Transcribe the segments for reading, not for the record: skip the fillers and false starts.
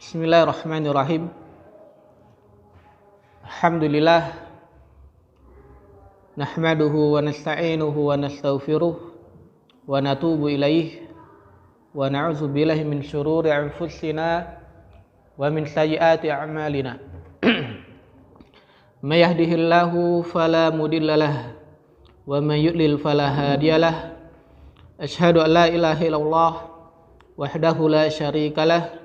Bismillahirrahmanirrahim. Alhamdulillah nahmaduhu wa nasta'inuhu wa nastaghfiruh wa natubu ilaih wa na'udzu billahi min syururi anfusina wa min sayyiati a'malina. May yahdihillahu fala mudhillalah wa may yudlil fala hadiyalah. Asyhadu an la ilaha illallah wahdahu la syarikalah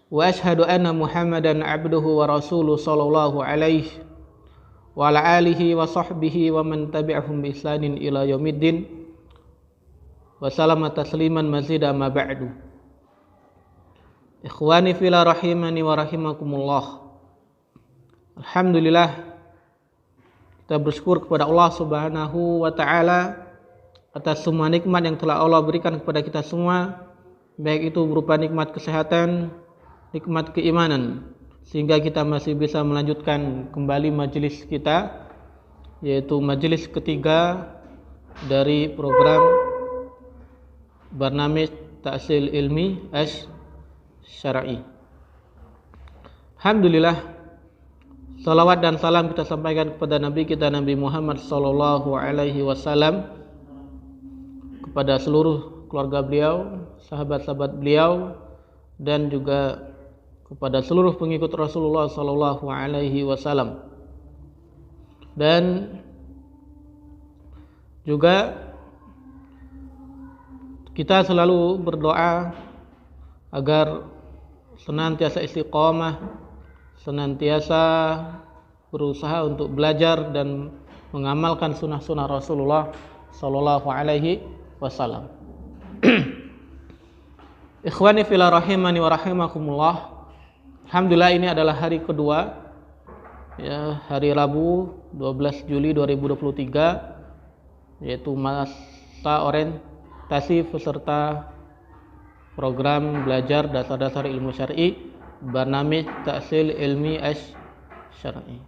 wa asyhadu anna Muhammadan abduhu wa rasuluhu sallallahu alaihi wa ala alihi wa sahbihi wa man tabi'ahum bi ihsanin ila yaumiddin wa salama tasliman mazida ma ba'du. Ikhwani fillah rahimani wa rahimakumullah. Alhamdulillah, kita bersyukur kepada Allah Subhanahu wa taala atas semua nikmat yang telah Allah berikan kepada kita semua, baik itu berupa nikmat kesehatan, nikmat keimanan, sehingga kita masih bisa melanjutkan kembali majelis kita, yaitu majelis ketiga dari program Barnamij Ta'sil Ilmi Asy-Syar'i. Alhamdulillah, salawat dan salam kita sampaikan kepada Nabi kita Nabi Muhammad sallallahu alaihi wasallam, kepada seluruh keluarga beliau, sahabat-sahabat beliau, dan juga kepada seluruh pengikut Rasulullah sallallahu alaihi wasallam. Dan juga kita selalu berdoa agar senantiasa istiqomah, senantiasa berusaha untuk belajar dan mengamalkan sunnah-sunnah Rasulullah sallallahu alaihi wasallam. Ikhwani fillah rahimani wa rahimakumullah. Alhamdulillah, ini adalah hari kedua, ya, hari Rabu 12 Juli 2023, yaitu masa orientasi peserta program belajar dasar-dasar ilmu syar'i Barnamij Ta'sil Ilmi Asy-Syar'i.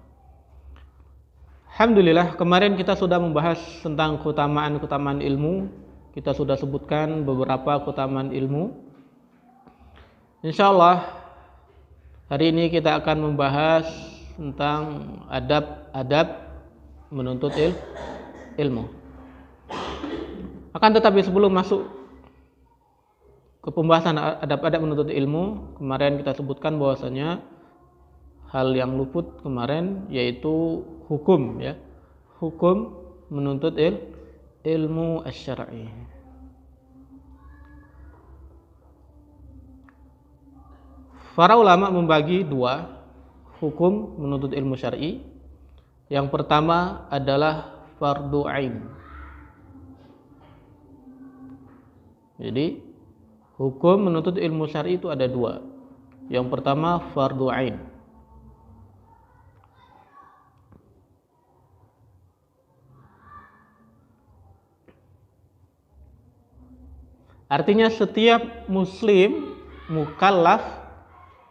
Alhamdulillah, kemarin kita sudah membahas tentang keutamaan ilmu. Kita sudah sebutkan beberapa keutamaan ilmu. Insyaallah hari ini kita akan membahas tentang adab-adab menuntut ilmu. Akan tetapi sebelum masuk ke pembahasan adab-adab menuntut ilmu, kemarin kita sebutkan bahwasanya hal yang luput kemarin yaitu hukum, ya. Hukum menuntut ilmu asy-syar'i. Para ulama membagi dua hukum menuntut ilmu syar'i. Yang pertama adalah fardu ain. Jadi hukum menuntut ilmu syar'i itu ada dua. Yang pertama fardu ain. Artinya setiap muslim mukallaf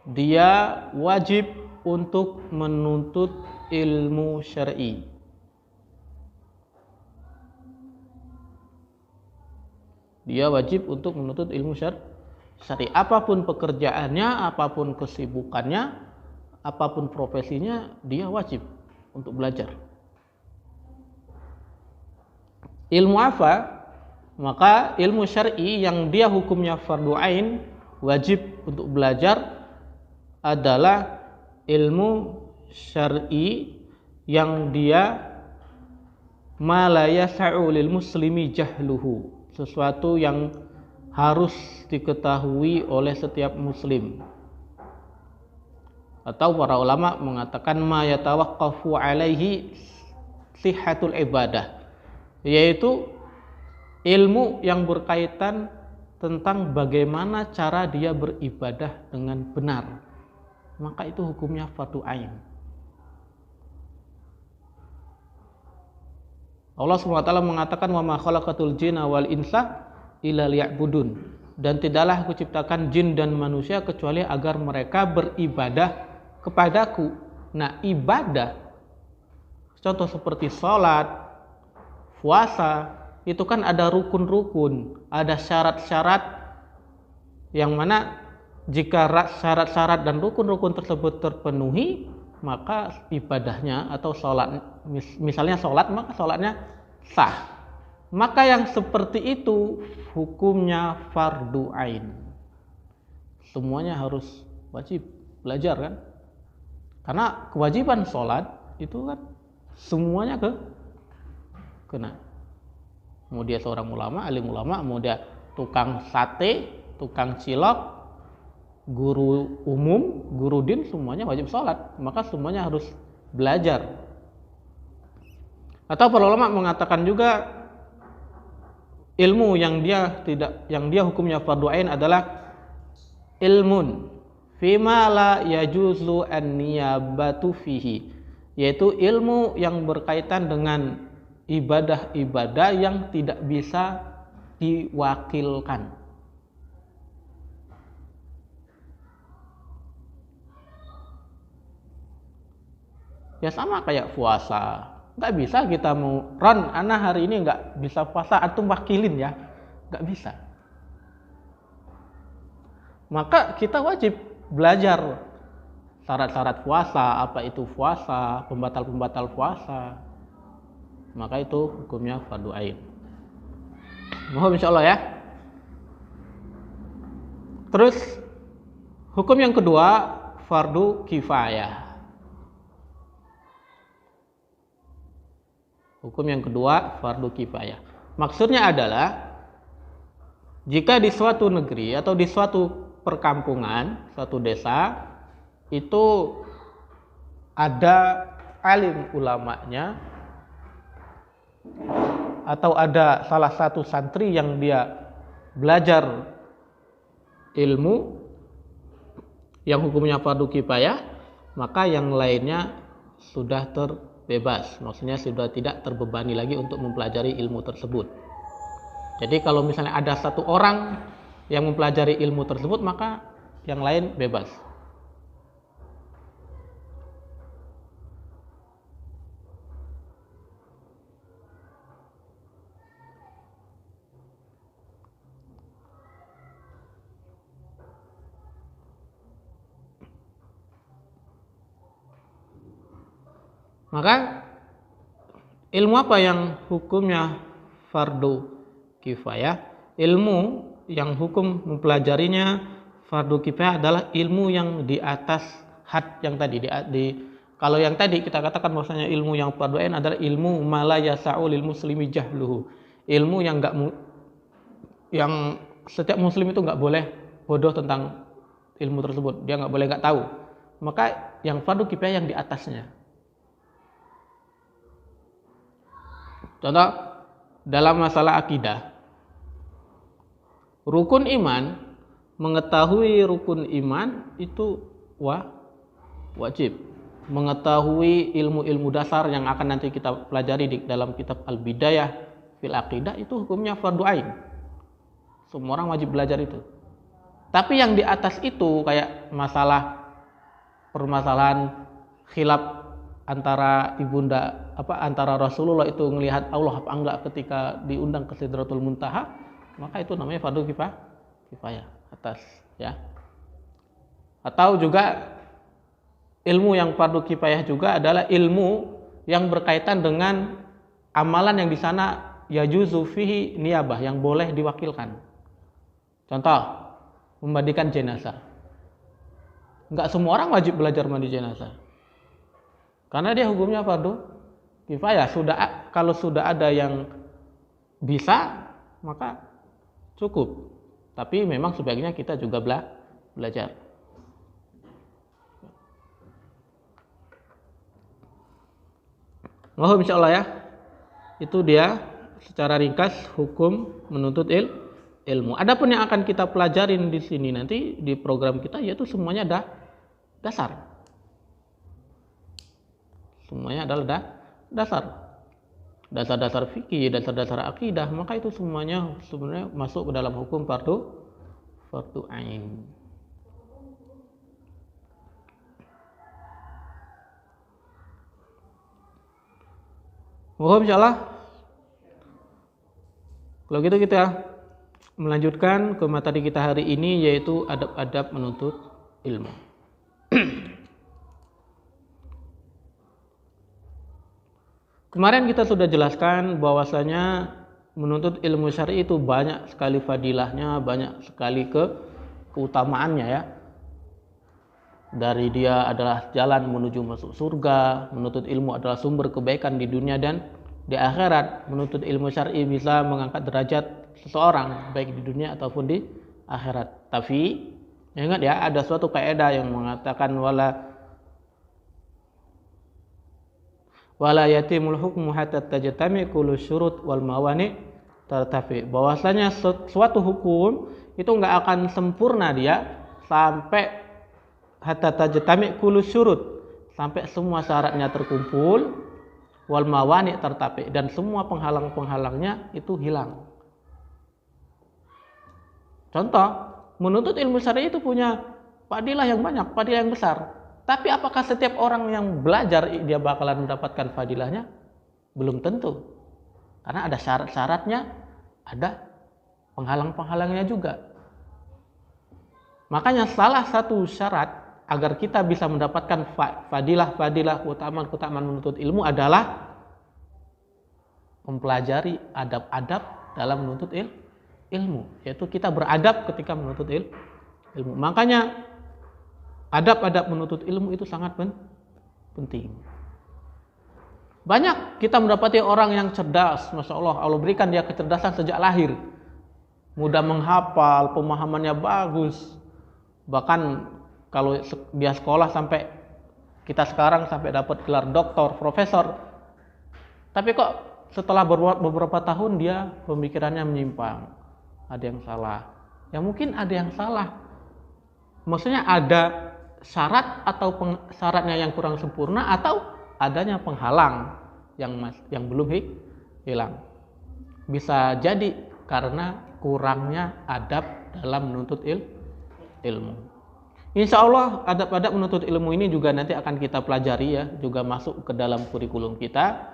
dia wajib untuk menuntut ilmu syar'i. Dia wajib untuk menuntut ilmu syar'i. Apapun pekerjaannya, apapun kesibukannya, apapun profesinya, dia wajib untuk belajar. Ilmu apa? Maka ilmu syar'i yang dia hukumnya fardu ain, wajib untuk belajar, adalah ilmu syar'i yang dia ma la yas'u lil muslimi jahluhu, sesuatu yang harus diketahui oleh setiap muslim. Atau para ulama mengatakan ma yatawaqqafu alaihi sihhatul ibadah, yaitu ilmu yang berkaitan tentang bagaimana cara dia beribadah dengan benar. Maka itu hukumnya fardu ain. Allah SWT mengatakan wa ma khalaqatul jinna wal insa illa liya'budun, dan tidaklah aku ciptakan jin dan manusia kecuali agar mereka beribadah kepadaku. Nah, ibadah contoh seperti salat, puasa, itu kan ada rukun-rukun, ada syarat-syarat yang mana jika syarat-syarat dan rukun-rukun tersebut terpenuhi, maka ibadahnya atau sholat, misalnya sholat, maka sholatnya sah. Maka yang seperti itu hukumnya fardu ain. Semuanya harus wajib belajar kan? Karena kewajiban sholat itu kan semuanya kena. Mau dia seorang ulama, alim ulama, mau dia tukang sate, tukang cilok, guru umum, guru din, semuanya wajib sholat. Maka semuanya harus belajar. Atau para ulama mengatakan juga ilmu yang dia hukumnya fardu ain adalah ilmun fima la yajuzu an-niyabatu fihi, yaitu ilmu yang berkaitan dengan ibadah-ibadah yang tidak bisa diwakilkan. Ya sama kayak puasa, nggak bisa kita mau Ron, ana hari ini nggak bisa puasa, antum wakilin ya, nggak bisa. Maka kita wajib belajar syarat-syarat puasa, apa itu puasa, pembatal-pembatal puasa. Maka itu hukumnya fardu ain. Mohon insyaallah ya. Terus hukum yang kedua fardu kifayah. Hukum yang kedua fardu kifayah. Maksudnya adalah jika di suatu negeri atau di suatu perkampungan, suatu desa itu ada alim ulamanya atau ada salah satu santri yang dia belajar ilmu yang hukumnya fardu kifayah, maka yang lainnya sudah terbebas, maksudnya sudah tidak terbebani lagi untuk mempelajari ilmu tersebut. Jadi kalau misalnya ada satu orang yang mempelajari ilmu tersebut, maka yang lain bebas. Maka ilmu apa yang hukumnya fardu kifayah? Ilmu yang hukum mempelajarinya fardu kifayah adalah ilmu yang di atas had yang tadi kalau yang tadi kita katakan bahwasanya ilmu yang fardu ain adalah ilmu mala yasa'u lil muslimi jahluhu. Ilmu yang setiap muslim itu nggak boleh bodoh tentang ilmu tersebut, dia nggak boleh nggak tahu. Maka yang fardu kifayah yang di atasnya. Contoh dalam masalah akidah, rukun iman, mengetahui rukun iman itu wajib. Mengetahui ilmu-ilmu dasar yang akan nanti kita pelajari di dalam kitab Al-Bidayah fil Aqidah itu hukumnya fardu ain. Semua orang wajib belajar itu. Tapi yang di atas itu kayak permasalahan khilaf antara antara Rasulullah itu melihat Allah apa enggak ketika diundang ke Sidratul Muntaha, maka itu namanya fardu kifayah atas ya. Atau juga ilmu yang fardu kifayah juga adalah ilmu yang berkaitan dengan amalan yang di sana yajuzu fihi niyabah, yang boleh diwakilkan. Contoh, memandikan jenazah. Enggak semua orang wajib belajar mandi jenazah. Karena dia hukumnya fardu kifayah. Kalau sudah ada yang bisa, maka cukup. Tapi memang sebaiknya kita juga belajar. Mohon insyaallah ya. Itu dia secara ringkas hukum menuntut ilmu. Adapun yang akan kita pelajarin di sini nanti di program kita yaitu semuanya dasar. Semuanya adalah dasar-dasar fikih, dasar-dasar akidah, maka itu semuanya sebenarnya masuk ke dalam hukum fardu ain. Mohon insyaallah. Kalau gitu kita melanjutkan ke materi kita hari ini, yaitu adab-adab menuntut ilmu. Kemarin kita sudah jelaskan bahwasanya menuntut ilmu syar'i itu banyak sekali fadilahnya, banyak sekali keutamaannya ya. Dari dia adalah jalan menuju masuk surga, menuntut ilmu adalah sumber kebaikan di dunia dan di akhirat. Menuntut ilmu syar'i bisa mengangkat derajat seseorang baik di dunia ataupun di akhirat. Tapi ingat ya, ada suatu kaidah yang mengatakan wala yatimul hukmu hatta tajtami kullu syurut wal mawani tartafi. Bahwasanya suatu hukum itu enggak akan sempurna dia sampai hatta tajtami kullu syurut, sampai semua syaratnya terkumpul, wal mawani tartafi, dan semua penghalang-penghalangnya itu hilang. Contoh, menuntut ilmu syar'i itu punya fadilah yang banyak, fadilah yang besar. Tapi apakah setiap orang yang belajar dia bakalan mendapatkan fadilahnya? Belum tentu. Karena ada syarat-syaratnya, ada penghalang-penghalangnya juga. Makanya salah satu syarat agar kita bisa mendapatkan fadilah-fadilah, keutamaan-keutamaan menuntut ilmu adalah mempelajari adab-adab dalam menuntut ilmu, yaitu kita beradab ketika menuntut ilmu. Makanya adab-adab menuntut ilmu itu sangat penting. Banyak kita mendapati orang yang cerdas, Masya Allah, Allah berikan dia kecerdasan sejak lahir, mudah menghafal, pemahamannya bagus. Bahkan kalau dia sekolah sampai kita sekarang sampai dapat gelar doktor, profesor. Tapi kok setelah beberapa tahun dia pemikirannya menyimpang. Ada yang salah. Ya mungkin ada yang salah. Maksudnya ada syarat atau syaratnya yang kurang sempurna, atau adanya penghalang yang belum hilang. Bisa jadi karena kurangnya adab dalam menuntut ilmu. Insya Allah adab-adab menuntut ilmu ini juga nanti akan kita pelajari ya, juga masuk ke dalam kurikulum kita.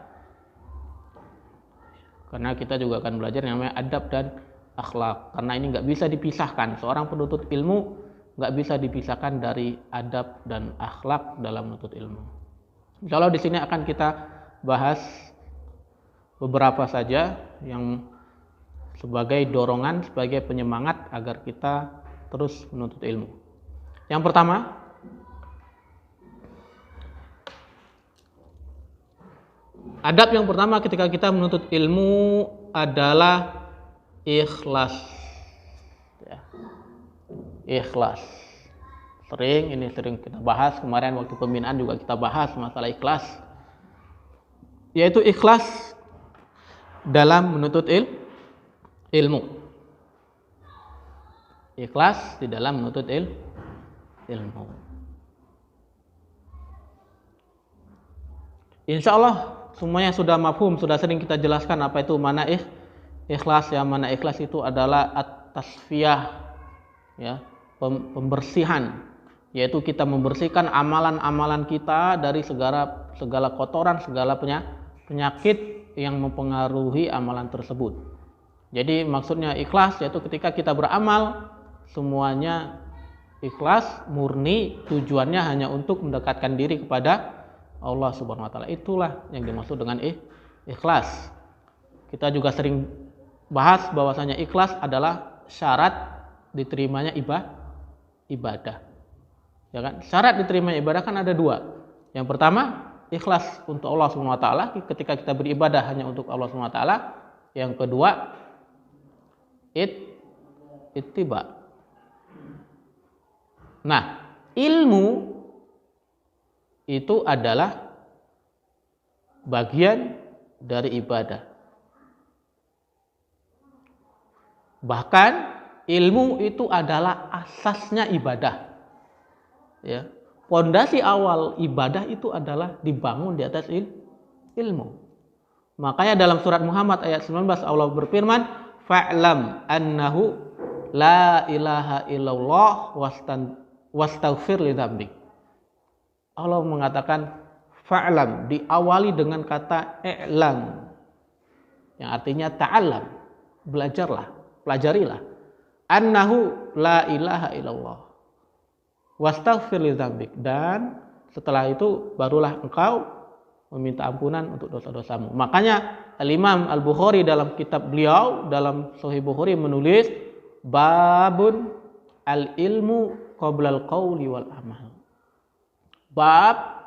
Karena kita juga akan belajar yang namanya adab dan akhlak. Karena ini nggak bisa dipisahkan. Seorang penuntut ilmu nggak bisa dipisahkan dari adab dan akhlak dalam menuntut ilmu. Insya Allah di sini akan kita bahas beberapa saja yang sebagai dorongan, sebagai penyemangat agar kita terus menuntut ilmu. Yang pertama, adab yang pertama ketika kita menuntut ilmu adalah ikhlas. Ya. Ikhlas. Sering kita bahas, kemarin waktu pembinaan juga kita bahas masalah ikhlas. Yaitu ikhlas dalam menuntut ilmu. Ikhlas di dalam menuntut ilmu. Insya Allah semuanya sudah mafhum, sudah sering kita jelaskan apa itu mana ikhlas ya. Mana ikhlas itu adalah at-tasfiyah ya, pembersihan, yaitu kita membersihkan amalan-amalan kita dari segala kotoran, segala penyakit yang mempengaruhi amalan tersebut. Jadi maksudnya ikhlas yaitu ketika kita beramal semuanya ikhlas, murni, tujuannya hanya untuk mendekatkan diri kepada Allah Subhanahu wa taala. Itulah yang dimaksud dengan ikhlas. Kita juga sering bahas bahwasanya ikhlas adalah syarat diterimanya ibadah. Ya kan? Syarat diterimanya ibadah kan ada dua. Yang pertama, ikhlas untuk Allah Subhanahu wa taala ketika kita beribadah hanya untuk Allah Subhanahu wa taala. Yang kedua, ittiba. Nah, ilmu itu adalah bagian dari ibadah. Bahkan ilmu itu adalah asasnya ibadah. Ya. Pondasi awal ibadah itu adalah dibangun di atas ilmu. Makanya dalam surat Muhammad ayat 19 Allah berfirman, "Fa'lam annahu la ilaha illallah wastaghfir li dzambik." Allah mengatakan fa'lam, diawali dengan kata i'lam yang artinya ta'allam, belajarlah, pelajarilah. annahu la ilaha illallah wastaghfir li dzambik, dan setelah itu barulah engkau meminta ampunan untuk dosa-dosamu. Makanya Al-Imam Al-Bukhari dalam kitab beliau, dalam Sahih Bukhari menulis babun al-ilmu qabla al-qauli wal amal. Bab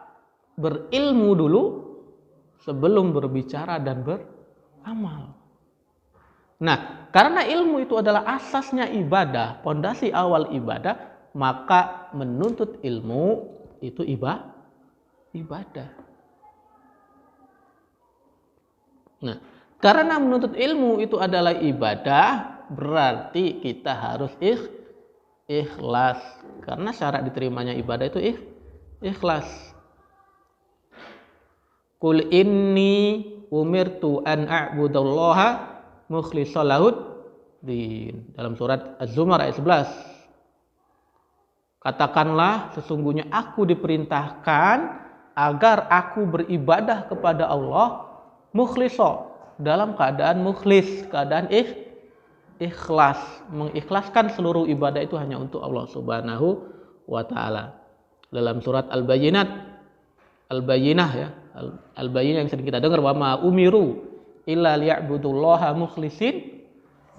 berilmu dulu sebelum berbicara dan beramal. Nah, karena ilmu itu adalah asasnya ibadah, pondasi awal ibadah, maka menuntut ilmu itu ibadah. Nah, karena menuntut ilmu itu adalah ibadah, berarti kita harus ikhlas. Karena syarat diterimanya ibadah itu ikhlas. Qul inni umirtu an a'budallaha mukhlishan lahud din. Dalam surat Az-Zumar ayat 11. Katakanlah, sesungguhnya aku diperintahkan agar aku beribadah kepada Allah mukhlisha, dalam keadaan mukhlis, keadaan ikhlas, mengikhlaskan seluruh ibadah itu hanya untuk Allah Subhanahu wa taala. Dalam surat Al-Bayyinah ya, Al-Bayyinah yang sering kita dengar, wa ma umiru illa liya'budullaha mukhlishin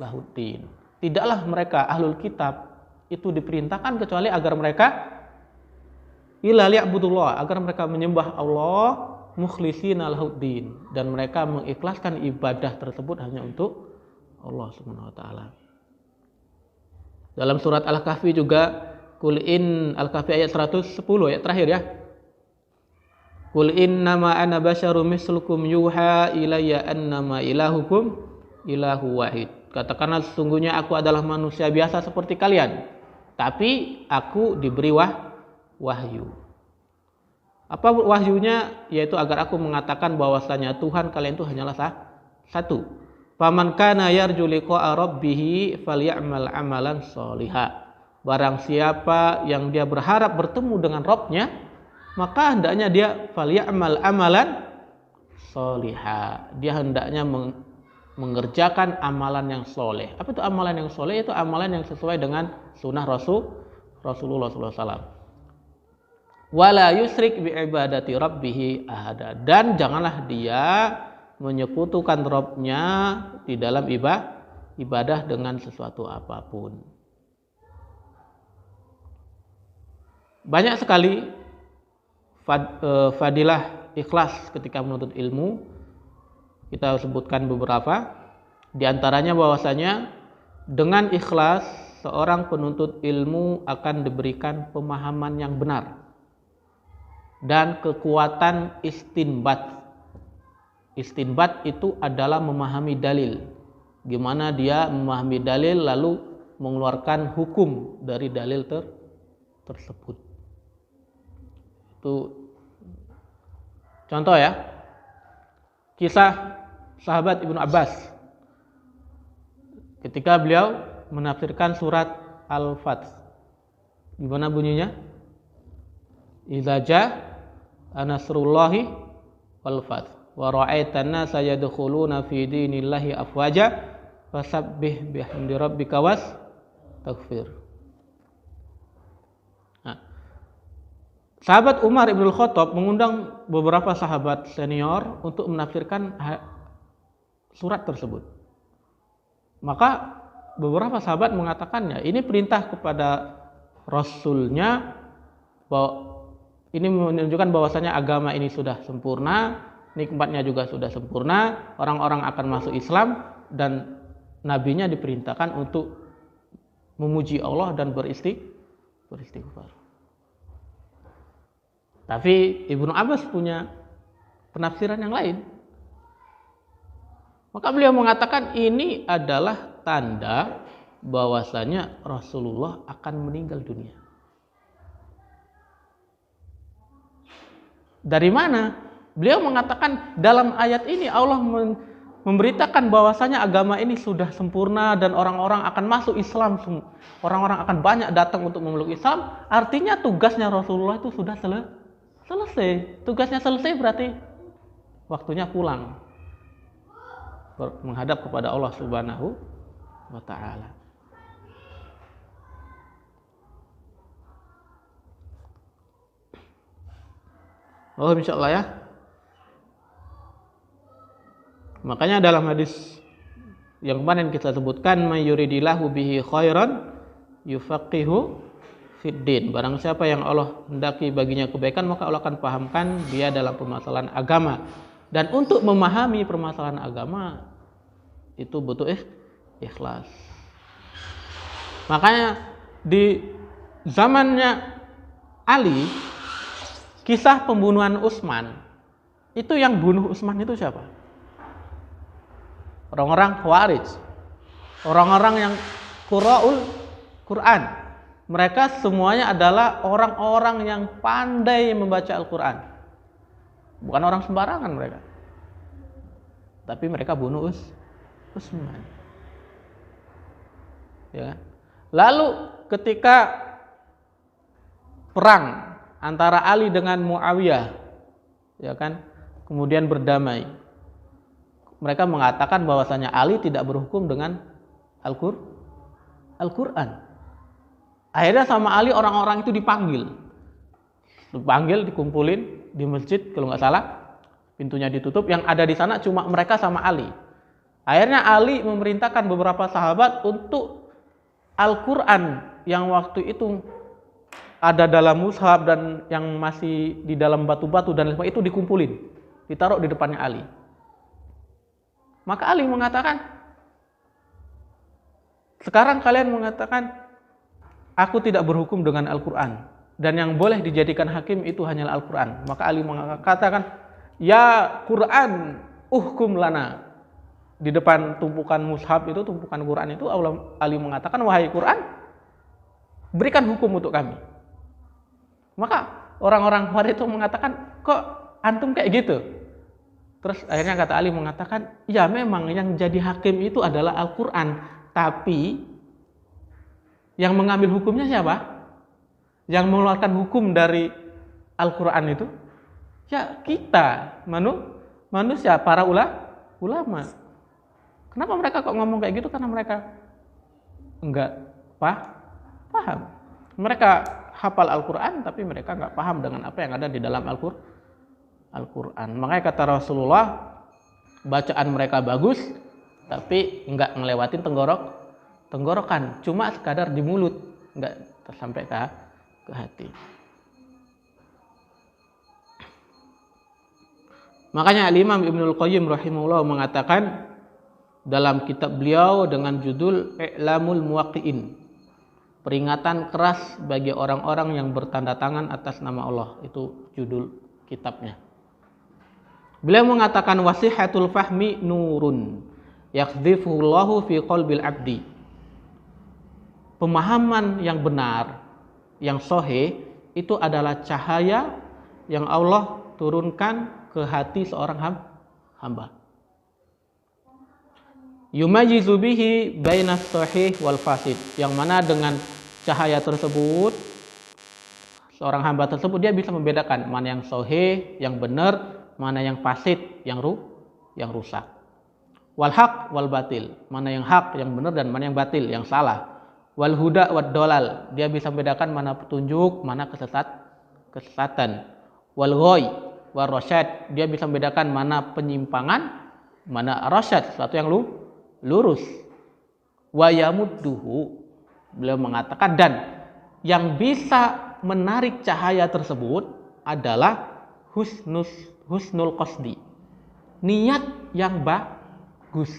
lahuddin. Tidaklah mereka ahlul kitab itu diperintahkan kecuali agar mereka illa liya'budullah, agar mereka menyembah Allah mukhlishina lahuddin, dan mereka mengikhlaskan ibadah tersebut hanya untuk Allah Subhanahu wa taala. Dalam surat Al-Kahfi juga, Qul in Al-Kahfi ayat 110 ayat terakhir ya. Qul innama ana basyarum mislukum yuha ilayya annama ilahukum ilahu wahid. Katakanlah, sesungguhnya aku adalah manusia biasa seperti kalian, tapi aku diberi wahyu. Apa wahyunya? Yaitu agar aku mengatakan bahwasanya Tuhan kalian itu hanyalah satu. Faman kana yarju liqa'a rabbih falyamal amalan sholiha. Barang siapa yang dia berharap bertemu dengan Rabb-nya, maka hendaknya dia falyamal amalan sholiha. Dia hendaknya mengerjakan amalan yang soleh. Apa itu amalan yang soleh? Itu amalan yang sesuai dengan sunnah Rasulullah SAW. Wala yusrik bi ibadati rabbih ahada, dan janganlah dia menyekutukan Rabb-nya di dalam ibadah dengan sesuatu apapun. Banyak sekali fadilah ikhlas ketika menuntut ilmu. Kita sebutkan beberapa. Di antaranya bahwasanya dengan ikhlas seorang penuntut ilmu akan diberikan pemahaman yang benar dan kekuatan istinbat. Istinbat itu adalah memahami dalil. Gimana dia memahami dalil lalu mengeluarkan hukum dari dalil tersebut. Itu contoh ya. Kisah sahabat Ibnu Abbas ketika beliau menafsirkan surat Al-Fath. Gimana bunyinya? Idza jaa nasrullahi wal fath wa ra'aitan nasa yadkhuluna fi dinillahi afwaja fasabbih bihamdi rabbika wastaghfir. Sahabat Umar Ibn Khattab mengundang beberapa sahabat senior untuk menafsirkan surat tersebut. Maka beberapa sahabat mengatakannya, ini perintah kepada Rasulnya, bahwa ini menunjukkan bahwasanya agama ini sudah sempurna, nikmatnya juga sudah sempurna, orang-orang akan masuk Islam, dan nabinya diperintahkan untuk memuji Allah dan beristighfar. Tapi Ibnu Abbas punya penafsiran yang lain. Maka beliau mengatakan ini adalah tanda bahwasanya Rasulullah akan meninggal dunia. Dari mana? Beliau mengatakan dalam ayat ini Allah memberitakan bahwasanya agama ini sudah sempurna dan orang-orang akan masuk Islam. Orang-orang akan banyak datang untuk memeluk Islam. Artinya tugasnya Rasulullah itu sudah selesai. Tugasnya selesai berarti waktunya pulang menghadap kepada Allah Subhanahu wa taala. Oh, insyaallah ya. Makanya dalam hadis yang kemarin kita sebutkan, may yuridillahu bihi khairan yufaqihu fiddin. Barang siapa yang Allah hendaki baginya kebaikan, maka Allah akan pahamkan dia dalam permasalahan agama. Dan untuk memahami permasalahan agama itu butuh ikhlas. Makanya di zamannya Ali, kisah pembunuhan Utsman, itu yang bunuh Utsman itu siapa? Orang-orang Khawarij, orang-orang yang qura'ul Quran. Mereka semuanya adalah orang-orang yang pandai membaca Al-Quran. Bukan orang sembarangan mereka. Tapi mereka bunuh Utsman. Ya. Lalu ketika perang antara Ali dengan Muawiyah, ya kan, kemudian berdamai, mereka mengatakan bahwasanya Ali tidak berhukum dengan Al-Quran. Akhirnya sama Ali orang-orang itu dipanggil, dikumpulin di masjid kalau nggak salah, pintunya ditutup, yang ada di sana cuma mereka sama Ali. Akhirnya Ali memerintahkan beberapa sahabat untuk Al-Quran yang waktu itu ada dalam mushaf dan yang masih di dalam batu-batu dan lain itu dikumpulin, ditaruh di depannya Ali. Maka Ali mengatakan, sekarang kalian mengatakan aku tidak berhukum dengan Al-Quran dan yang boleh dijadikan hakim itu hanyalah Al-Quran. Maka Ali mengatakan, ya Quran uhkum lana. Di depan tumpukan mushaf itu, tumpukan Quran itu, Ali mengatakan, wahai Quran, berikan hukum untuk kami. Maka orang-orang Khawarij itu mengatakan, kok antum kayak gitu? Terus akhirnya kata Ali mengatakan, ya memang yang jadi hakim itu adalah Al-Quran, tapi yang mengambil hukumnya siapa? Yang mengeluarkan hukum dari Al-Quran itu, ya kita, manusia, para ulama. Kenapa mereka kok ngomong kayak gitu? Karena mereka enggak paham. Mereka hafal Al-Quran, tapi mereka enggak paham dengan apa yang ada di dalam Al-Quran. Makanya kata Rasulullah, bacaan mereka bagus, tapi enggak ngelewatin tenggorokan, cuma sekadar di mulut, enggak sampai ke hati. Makanya Imam Ibnul Qayyim rahimahullah mengatakan dalam kitab beliau dengan judul I'lamul Muwaqqi'in, peringatan keras bagi orang-orang yang bertanda tangan atas nama Allah, itu judul kitabnya. Beliau mengatakan, wasihatul fahmi nurun yakhdhifuhullahu fi qalbil abdi. Pemahaman yang benar, yang sahih, itu adalah cahaya yang Allah turunkan ke hati seorang hamba. Yumayizu bihi bainas sahih wal fasid, yang mana dengan cahaya tersebut seorang hamba tersebut dia bisa membedakan mana yang sahih, yang benar, mana yang fasid, yang rusak. Wal haq wal batil, mana yang hak, yang benar, dan mana yang batil, yang salah. Wal huda wad dolal, dia bisa membedakan mana petunjuk, mana kesesatan. Wal ghoy wal rasyad, dia bisa membedakan mana penyimpangan, mana rasyad, sesuatu yang lurus. Wa yamudduhu, beliau mengatakan, dan yang bisa menarik cahaya tersebut adalah husnul qasdi, niat yang bagus.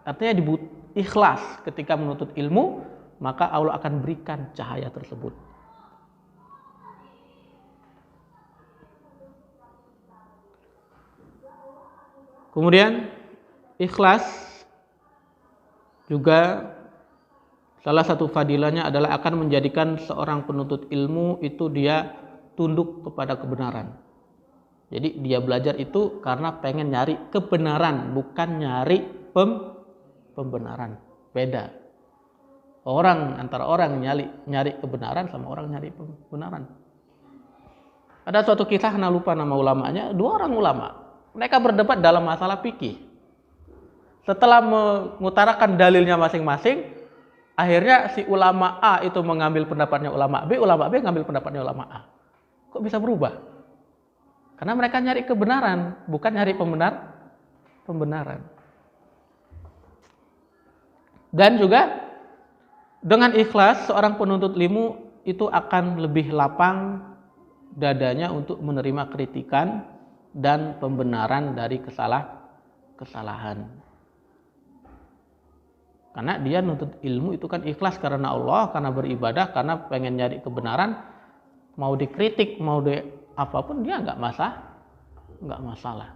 Artinya ikhlas ketika menuntut ilmu, maka Allah akan berikan cahaya tersebut. Kemudian ikhlas juga salah satu fadilahnya adalah akan menjadikan seorang penuntut ilmu itu dia tunduk kepada kebenaran. Jadi dia belajar itu karena pengen nyari kebenaran, bukan nyari pembenaran. Beda. Antara orang nyari kebenaran sama orang nyari pembenaran. Ada suatu kisah, saya lupa nama ulamanya, 2 orang ulama. Mereka berdebat dalam masalah fikih. Setelah mengutarakan dalilnya masing-masing, akhirnya si ulama A itu mengambil pendapatnya ulama B mengambil pendapatnya ulama A. Kok bisa berubah? Karena mereka nyari kebenaran, bukan nyari pembenaran. Dan juga dengan ikhlas seorang penuntut ilmu itu akan lebih lapang dadanya untuk menerima kritikan dan pembenaran dari kesalahan. Karena dia nuntut ilmu itu kan ikhlas karena Allah, karena beribadah, karena pengen nyari kebenaran. Mau dikritik, mau apapun dia nggak masalah.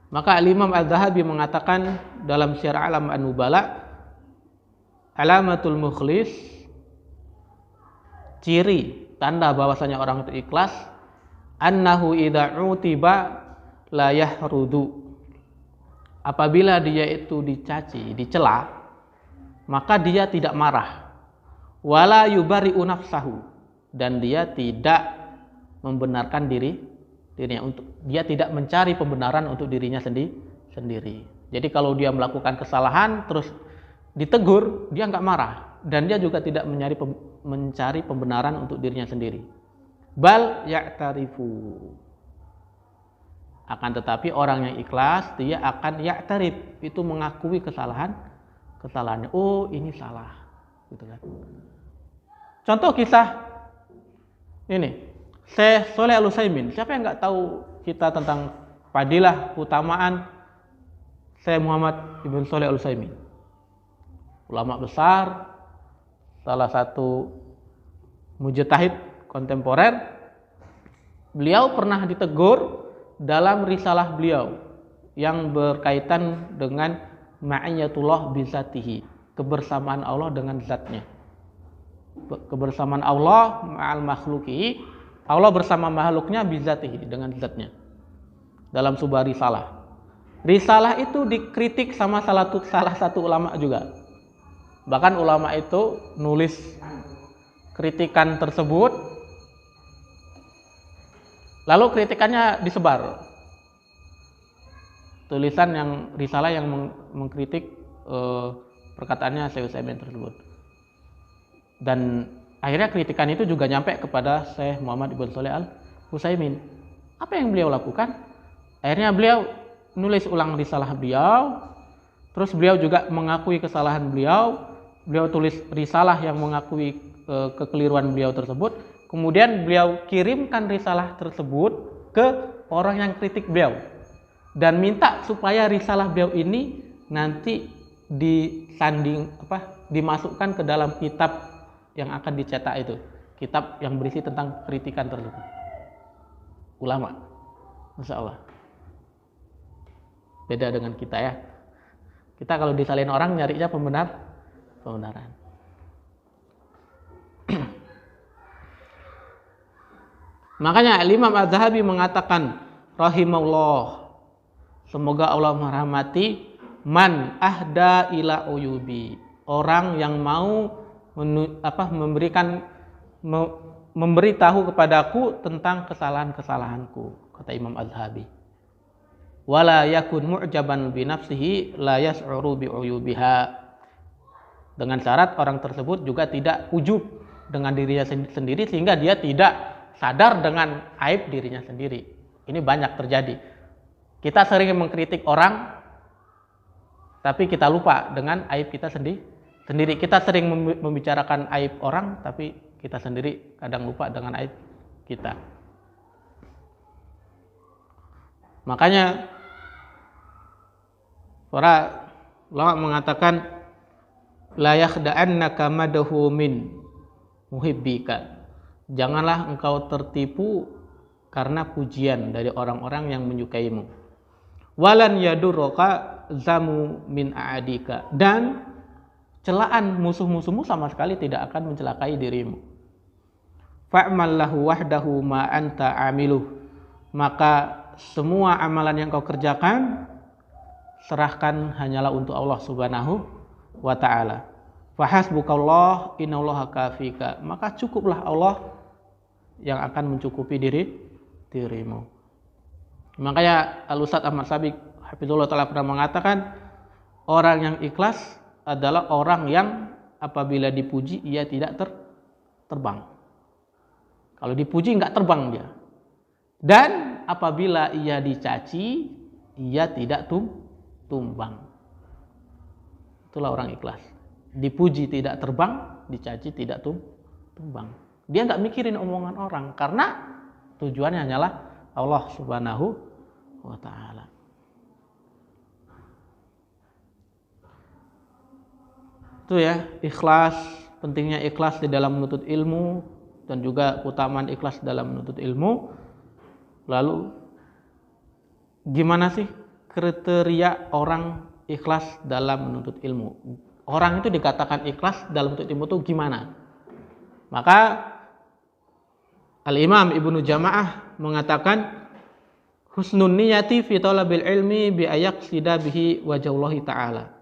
Maka Imam Az-Zahabi mengatakan dalam Syiar A'lam An-Nubala, alamatul mukhlis, ciri tanda bahwasanya orang itu ikhlas, annahu idza utiba la yahrudu. Apabila dia itu dicaci, dicela, maka dia tidak marah. Wala yubari'u nafsahu, dan dia tidak membenarkan dirinya, dia tidak mencari pembenaran untuk dirinya sendiri. Jadi kalau dia melakukan kesalahan terus ditegur, dia nggak marah, dan dia juga tidak mencari pembenaran untuk dirinya sendiri. Bal ya'tarifu. Akan tetapi orang yang ikhlas, dia akan ya'tarif, itu mengakui kesalahannya. Oh, ini salah, gitu kan. Contoh kisah ini, Syekh Shalih Al-Utsaimin. Siapa yang nggak tahu kita tentang fadilah, keutamaan Syekh Muhammad Ibn Shalih Al-Utsaimin? Ulama besar, salah satu mujtahid kontemporer. Beliau pernah ditegur dalam risalah beliau yang berkaitan dengan ma'iyatullah bizatihi, kebersamaan Allah dengan zatnya. Kebersamaan Allah ma'al makhluki, Allah bersama makhluknya bizatihi, dengan zatnya. Dalam sebuah risalah. Risalah itu dikritik sama salah satu ulama juga. Bahkan ulama itu nulis kritikan tersebut, lalu kritikannya disebar. Tulisan risalah yang mengkritik perkataannya Syekh Utsaimin tersebut. Dan akhirnya kritikan itu juga nyampe kepada Syekh Muhammad Ibn Shalih Al-Utsaimin. Apa yang beliau lakukan? Akhirnya beliau nulis ulang risalah beliau. Terus beliau juga mengakui kesalahan beliau. Beliau tulis risalah yang mengakui kekeliruan beliau tersebut. Kemudian beliau kirimkan risalah tersebut ke orang yang kritik beliau, dan minta supaya risalah beliau ini nanti dimasukkan ke dalam kitab yang akan dicetak, itu kitab yang berisi tentang kritikan tersebut. Ulama, Masya Allah, beda dengan kita ya. Kita kalau disalahin orang nyarinya pembenaran. Makanya Imam Az-Zahabi mengatakan rahimahullah, semoga Allah merahmati, man ahda ila uyubi, orang yang mau memberitahu kepadaku tentang kesalahanku, kata Imam Az-Zahabi. Wala yakun mu'jaban bi nafsihi la yas'uru bi uyubiha, dengan syarat orang tersebut juga tidak ujub dengan dirinya sendiri sehingga dia tidak sadar dengan aib dirinya sendiri. Ini banyak terjadi. Kita sering mengkritik orang, tapi kita lupa dengan aib kita sendiri. Kita sering membicarakan aib orang, tapi kita sendiri kadang lupa dengan aib kita. Makanya para ulama mengatakan la yakhda'annaka madahu min muhibbika, janganlah engkau tertipu karena pujian dari orang-orang yang menyukaimu. Walan yadurroka zamu min a'adika, dan celaan musuh-musuhmu sama sekali tidak akan mencelakai dirimu. Fa'mal lahu wahdahu ma anta amiluh, maka semua amalan yang kau kerjakan serahkan hanyalah untuk Allah Subhanahu wa ta'ala. Fahasbukallah innallaha kafika, maka cukuplah Allah yang akan mencukupi dirimu. Makanya Al-Ustadz Ahmad Sabiq hafizullah ta'ala pernah mengatakan, orang yang ikhlas adalah orang yang apabila dipuji ia tidak terbang. Kalau dipuji enggak terbang dia. Dan apabila ia dicaci, ia tidak tumbang. Itulah orang ikhlas. Dipuji tidak terbang, dicaci tidak tumbang. Dia enggak mikirin omongan orang karena tujuannya hanyalah Allah Subhanahu wa taala. Itu ya, ikhlas, pentingnya ikhlas di dalam menuntut ilmu dan juga keutamaan ikhlas dalam menuntut ilmu. Lalu gimana sih kriteria orang ikhlas dalam menuntut ilmu? Orang itu dikatakan ikhlas dalam menuntut ilmu itu gimana? Maka Al-Imam Ibnu Jama'ah mengatakan husnun niyati fi talabil ilmi bi ayaqsida bihi wajhallahi ta'ala.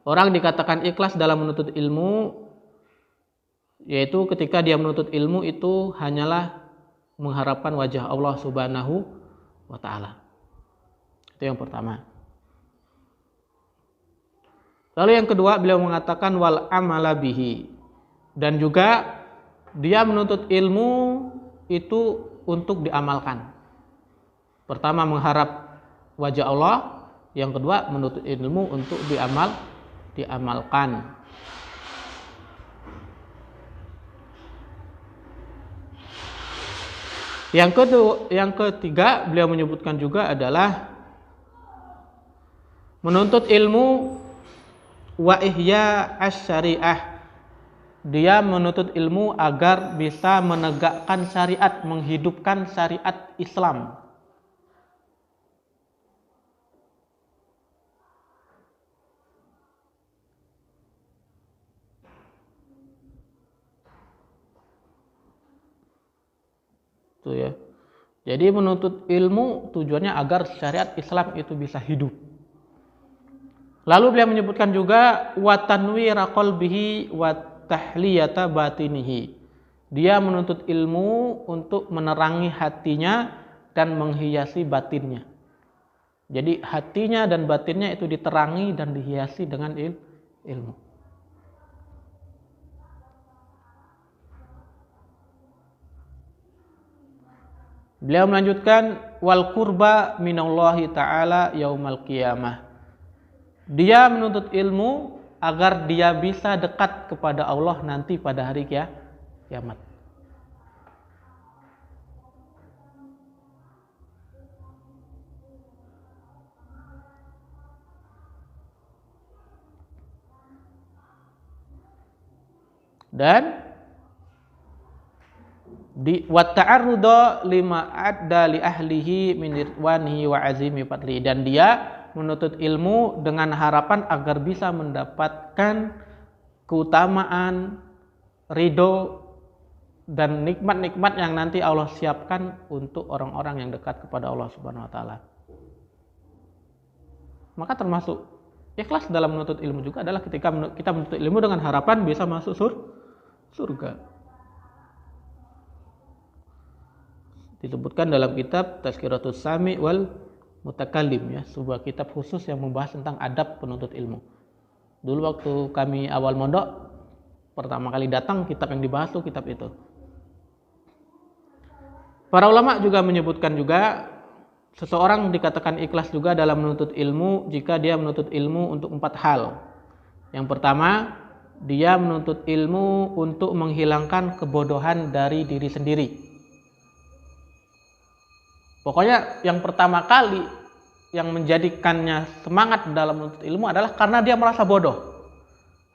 Orang dikatakan ikhlas dalam menuntut ilmu yaitu ketika dia menuntut ilmu itu hanyalah mengharapkan wajah Allah Subhanahu wa taala. Itu yang pertama. Lalu yang kedua beliau mengatakan wal amala bihi, dan juga dia menuntut ilmu itu untuk diamalkan. Pertama mengharap wajah Allah, yang kedua menuntut ilmu untuk diamalkan. Yang ketiga beliau menyebutkan juga adalah menuntut ilmu wa ihya asy-syariah. Dia menuntut ilmu agar bisa menegakkan syariat, menghidupkan syariat Islam. Itu ya. Jadi menuntut ilmu tujuannya agar syariat Islam itu bisa hidup. Lalu beliau menyebutkan juga wa tanwira qalbihi wa tahliyata batinihi. Dia menuntut ilmu untuk menerangi hatinya dan menghiasi batinnya. Jadi hatinya dan batinnya itu diterangi dan dihiasi dengan ilmu. Beliau melanjutkan wal qurba minallahi ta'ala yaumal qiyamah. Dia menuntut ilmu agar dia bisa dekat kepada Allah nanti pada hari kiamat. Dan wa ta'arruda lima adda li ahlihi min ridwanihi wa azimi fadli, dan dia menuntut ilmu dengan harapan agar bisa mendapatkan keutamaan, ridho dan nikmat-nikmat yang nanti Allah siapkan untuk orang-orang yang dekat kepada Allah Subhanahu wa taala. Maka termasuk ikhlas dalam menuntut ilmu juga adalah ketika kita menuntut ilmu dengan harapan bisa masuk surga. Disebutkan dalam kitab Tazkiratus Sami wal Mutakallim, ya, sebuah kitab khusus yang membahas tentang adab penuntut ilmu. Dulu waktu kami awal mondok, pertama kali datang kitab yang dibahas tuh kitab itu. Para ulama juga menyebutkan juga seseorang dikatakan ikhlas juga dalam menuntut ilmu jika dia menuntut ilmu untuk 4 hal. Yang pertama, dia menuntut ilmu untuk menghilangkan kebodohan dari diri sendiri. Pokoknya yang pertama kali yang menjadikannya semangat dalam menuntut ilmu adalah karena dia merasa bodoh.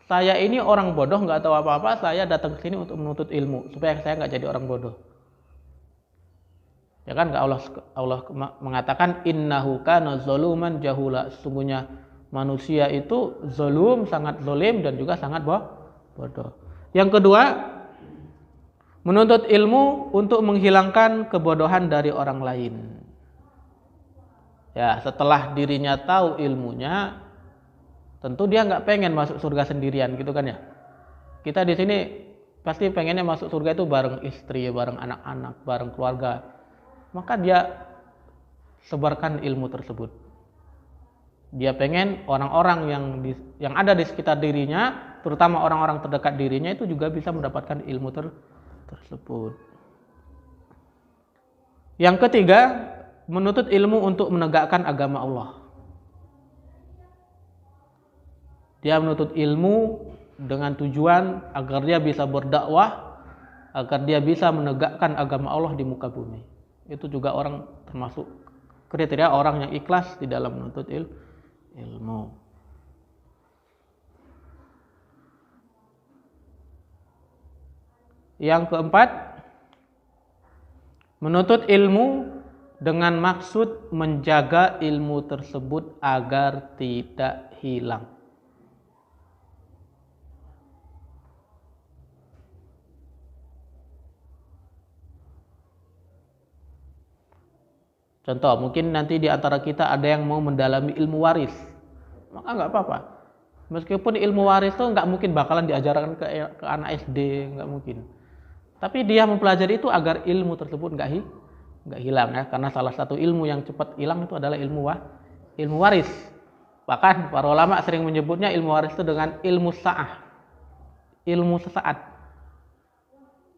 Saya ini orang bodoh, nggak tahu apa-apa, saya datang ke sini untuk menuntut ilmu supaya saya nggak jadi orang bodoh. Ya kan, Allah mengatakan innahu kana zaluman jahula. Sesungguhnya manusia itu zalum, sangat zalim dan juga sangat bodoh. Yang kedua, menuntut ilmu untuk menghilangkan kebodohan dari orang lain. Ya, setelah dirinya tahu ilmunya, tentu dia nggak pengen masuk surga sendirian, gitu kan ya. Kita di sini pasti pengennya masuk surga itu bareng istri, bareng anak-anak, bareng keluarga. Maka dia sebarkan ilmu tersebut. Dia pengen orang-orang yang ada di sekitar dirinya, terutama orang-orang terdekat dirinya itu juga bisa mendapatkan ilmu tersebut. Yang ketiga, menuntut ilmu untuk menegakkan agama Allah. Dia menuntut ilmu dengan tujuan agar dia bisa berdakwah, agar dia bisa menegakkan agama Allah di muka bumi. Itu juga orang termasuk kriteria orang yang ikhlas di dalam menuntut ilmu. Yang keempat, menuntut ilmu dengan maksud menjaga ilmu tersebut agar tidak hilang. Contoh, mungkin nanti di antara kita ada yang mau mendalami ilmu waris, maka nggak apa-apa. Meskipun ilmu waris itu nggak mungkin bakalan diajarkan ke anak SD, nggak mungkin. Tapi dia mempelajari itu agar ilmu tersebut nggak hilang ya, karena salah satu ilmu yang cepat hilang itu adalah ilmu waris. Bahkan para ulama sering menyebutnya ilmu waris itu dengan ilmu sa'ah, ilmu sesaat.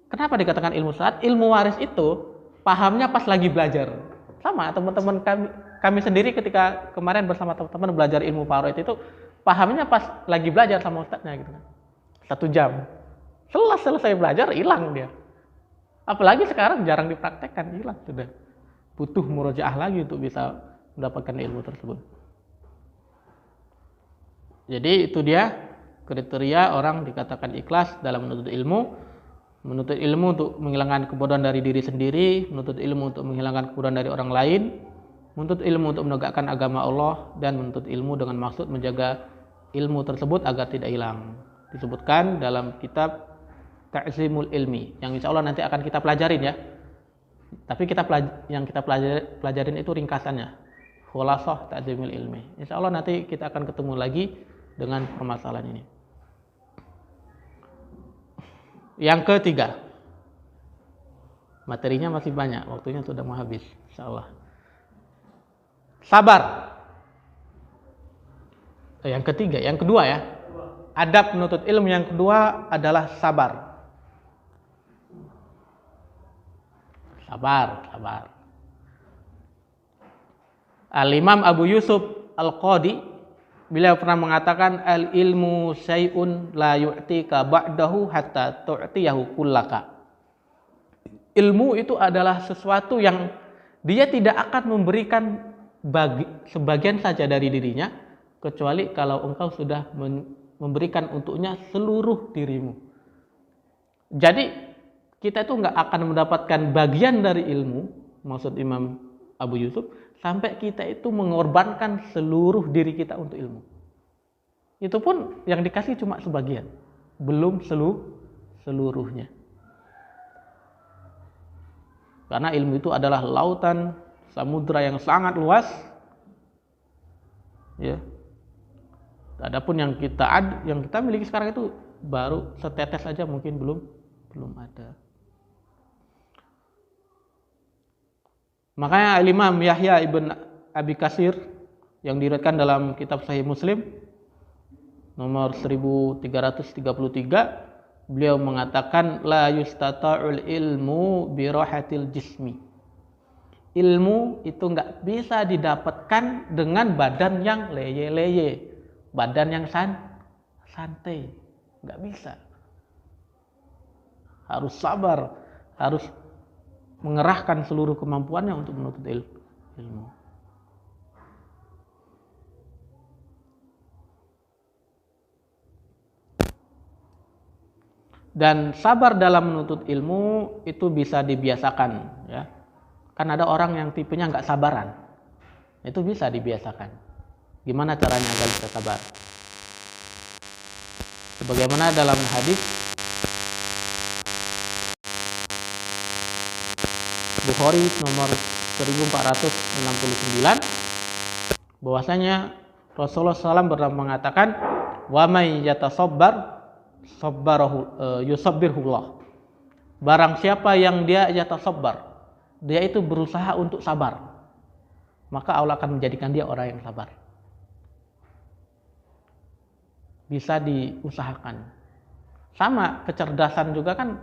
Kenapa dikatakan ilmu sesaat? Ilmu waris itu pahamnya pas lagi belajar. Sama teman-teman kami sendiri ketika kemarin bersama teman-teman belajar ilmu faraid itu pahamnya pas lagi belajar sama ustadznya gitu kan. 1 jam. Selesai belajar hilang dia. Apalagi sekarang jarang dipraktekkan, hilang sudah. Butuh murojaah lagi untuk bisa mendapatkan ilmu tersebut. Jadi itu dia kriteria orang dikatakan ikhlas dalam menuntut ilmu. Menuntut ilmu untuk menghilangkan kebodohan dari diri sendiri, menuntut ilmu untuk menghilangkan kebodohan dari orang lain, menuntut ilmu untuk menegakkan agama Allah, dan menuntut ilmu dengan maksud menjaga ilmu tersebut agar tidak hilang. Disebutkan dalam kitab Ta'zimul Ilmi, yang insya Allah nanti akan kita pelajarin ya. Tapi yang kita pelajarin itu ringkasannya, Khulasah Ta'zimul Ilmi. Insya Allah nanti kita akan ketemu lagi dengan permasalahan ini. Yang ketiga, materinya masih banyak, waktunya sudah mau habis, insyaallah. Sabar. Yang kedua ya. Adab menuntut ilmu yang kedua adalah sabar. Sabar. Al-Imam Abu Yusuf Al-Qadi beliau pernah mengatakan al-ilmu syai'un la yu'tika ba'dahu hatta tu'tiyahu kullaka. Ilmu itu adalah sesuatu yang dia tidak akan memberikan sebagian saja dari dirinya kecuali kalau engkau sudah memberikan untuknya seluruh dirimu. Jadi kita itu nggak akan mendapatkan bagian dari ilmu, maksud Imam Abu Yusuf, sampai kita itu mengorbankan seluruh diri kita untuk ilmu. Itu pun yang dikasih cuma sebagian, belum seluruhnya. Karena ilmu itu adalah lautan samudra yang sangat luas. Ya. Adapun yang kita miliki sekarang itu baru setetes saja, mungkin belum ada. Makanya Imam Yahya ibn Abi Katsir yang diriwayatkan dalam kitab Sahih Muslim nomor 1333, beliau mengatakan la yustata'ul ilmu bi rahatil jismi. Ilmu itu enggak bisa didapatkan dengan badan yang leye-leye, badan yang santai, enggak bisa. Harus sabar, harus mengerahkan seluruh kemampuannya untuk menuntut ilmu. Dan sabar dalam menuntut ilmu itu bisa dibiasakan, ya. Kan ada orang yang tipenya nggak sabaran, itu bisa dibiasakan. Gimana caranya agar bisa sabar? Sebagaimana dalam hadis Bukhari nomor 1469, bahwasanya Rasulullah SAW pernah mengatakan, wa may yatasabbar yusabbirhullah. Barang siapa yang dia yatasabbar, dia itu berusaha untuk sabar, maka Allah akan menjadikan dia orang yang sabar. bisa diusahakan. Sama kecerdasan juga kan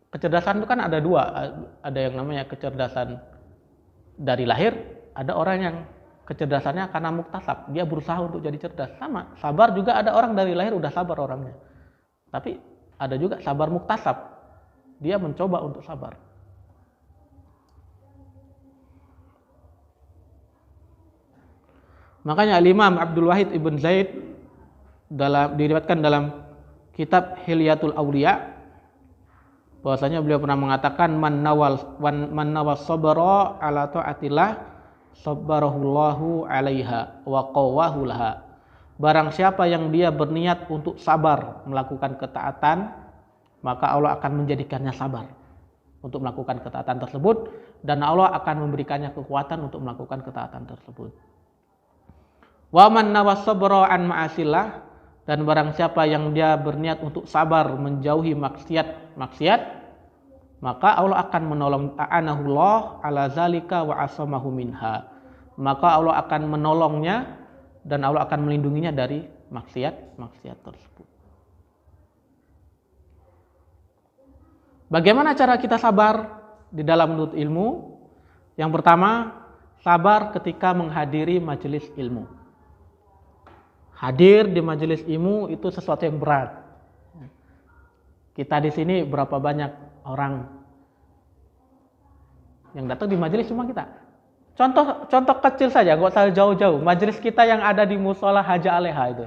kecerdasan itu kan ada dua, ada yang namanya kecerdasan dari lahir, ada orang yang kecerdasannya karena muktasab, dia berusaha untuk jadi cerdas. Sama, sabar juga ada orang dari lahir udah sabar orangnya. Tapi ada juga sabar muktasab, dia mencoba untuk sabar. Makanya Al-Imam Abdul Wahid Ibn Zaid diriwayatkan dalam kitab Hilyatul Awliya bahwasanya beliau pernah mengatakan man nawal sabra ala taatillah sabbarahullahu alaiha wa qawwahu laha. Barang siapa yang dia berniat untuk sabar melakukan ketaatan, maka Allah akan menjadikannya sabar untuk melakukan ketaatan tersebut, dan Allah akan memberikannya kekuatan untuk melakukan ketaatan tersebut. Wa man nawas sabra an ma'asillah, dan barang siapa yang dia berniat untuk sabar menjauhi maksiat, maka Allah akan menolong, ta'anahullah ala zalika wa asamahu minha. Maka Allah akan menolongnya dan Allah akan melindunginya dari maksiat tersebut. Bagaimana cara kita sabar di dalam menuntut ilmu? Yang pertama, sabar ketika menghadiri majelis ilmu. Hadir di majelis ilmu itu sesuatu yang berat. Kita di sini berapa banyak orang yang datang di majelis cuma kita. Contoh kecil saja, nggak usah jauh-jauh. Majelis kita yang ada di Musola Haja Aleha itu.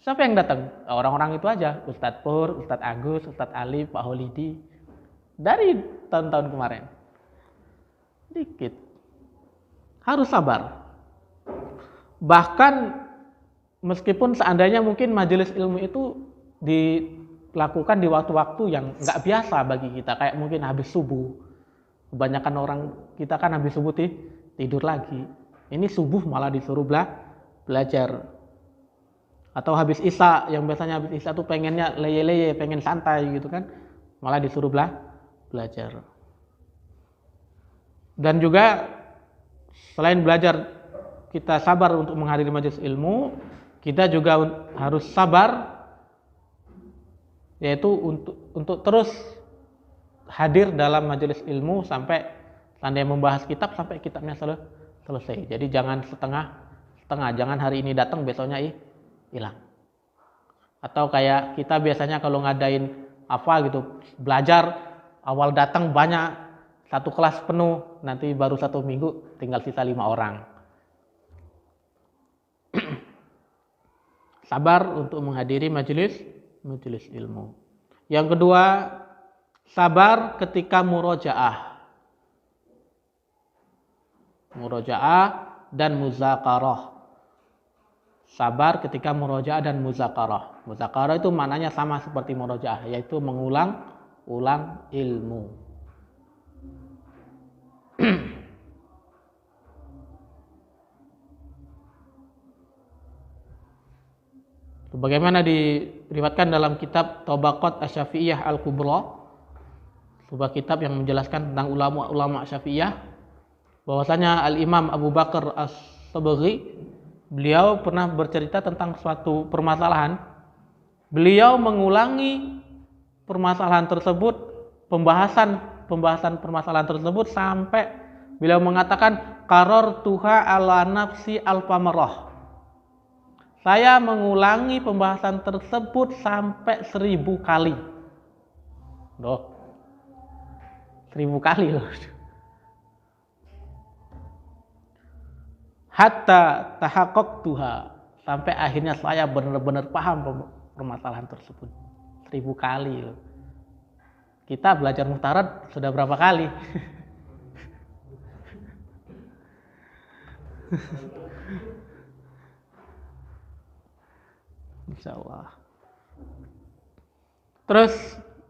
Siapa yang datang? Orang-orang itu aja. Ustadz Pur, Ustadz Agus, Ustadz Ali, Pak Holidi. Dari tahun-tahun kemarin. Dikit. Harus sabar. Bahkan meskipun seandainya mungkin majelis ilmu itu dilakukan di waktu-waktu yang nggak biasa bagi kita, kayak mungkin habis subuh. Kebanyakan orang kita kan habis subuh tidur lagi. Ini subuh malah disuruh belajar. Atau habis isya, yang biasanya habis isya tuh pengennya leye-leye, pengen santai gitu kan, malah disuruh belajar. Dan juga selain belajar kita sabar untuk menghadiri majelis ilmu, kita juga harus sabar yaitu untuk terus hadir dalam majelis ilmu sampai tanda membahas kitab sampai kitabnya selesai. Jadi jangan setengah, jangan hari ini datang besoknya hilang. Atau kayak kita biasanya kalau ngadain apa gitu, belajar awal datang banyak, satu kelas penuh, nanti baru 1 minggu tinggal sisa 5 orang. Sabar untuk menghadiri majelis ilmu. Yang kedua, sabar ketika murojaah dan muzakarah. Sabar ketika murojaah dan muzakarah. Muzakarah itu maknanya sama seperti murojaah, yaitu mengulang ilmu. Bagaimana diriwayatkan dalam kitab Tabaqat Asy-Syafi'iyah Al-Kubra, sebuah kitab yang menjelaskan tentang ulama Syafi'iyah, bahwasanya Al-Imam Abu Bakar As-Sabaghi, beliau pernah bercerita tentang suatu permasalahan. Beliau mengulangi permasalahan tersebut, pembahasan permasalahan tersebut sampai beliau mengatakan qarartuha ala nafsi al-famarah. Saya mengulangi pembahasan tersebut sampai 1000 kali. Loh, 1000 kali loh. Hatta tahaqqaqtuha, sampai akhirnya saya benar-benar paham permasalahan tersebut. 1000 kali loh. Kita belajar muftarat sudah berapa kali? Insyaallah. Terus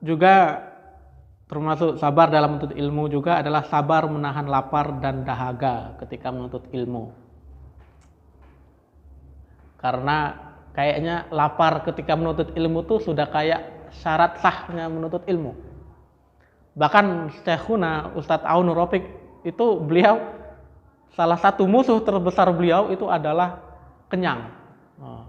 juga termasuk sabar dalam menuntut ilmu juga adalah sabar menahan lapar dan dahaga ketika menuntut ilmu. Karena kayaknya lapar ketika menuntut ilmu tuh sudah kayak syarat sahnya menuntut ilmu. Bahkan Syekhuna Ustadz Aun Rafiq itu beliau salah satu musuh terbesar beliau itu adalah kenyang. Oh.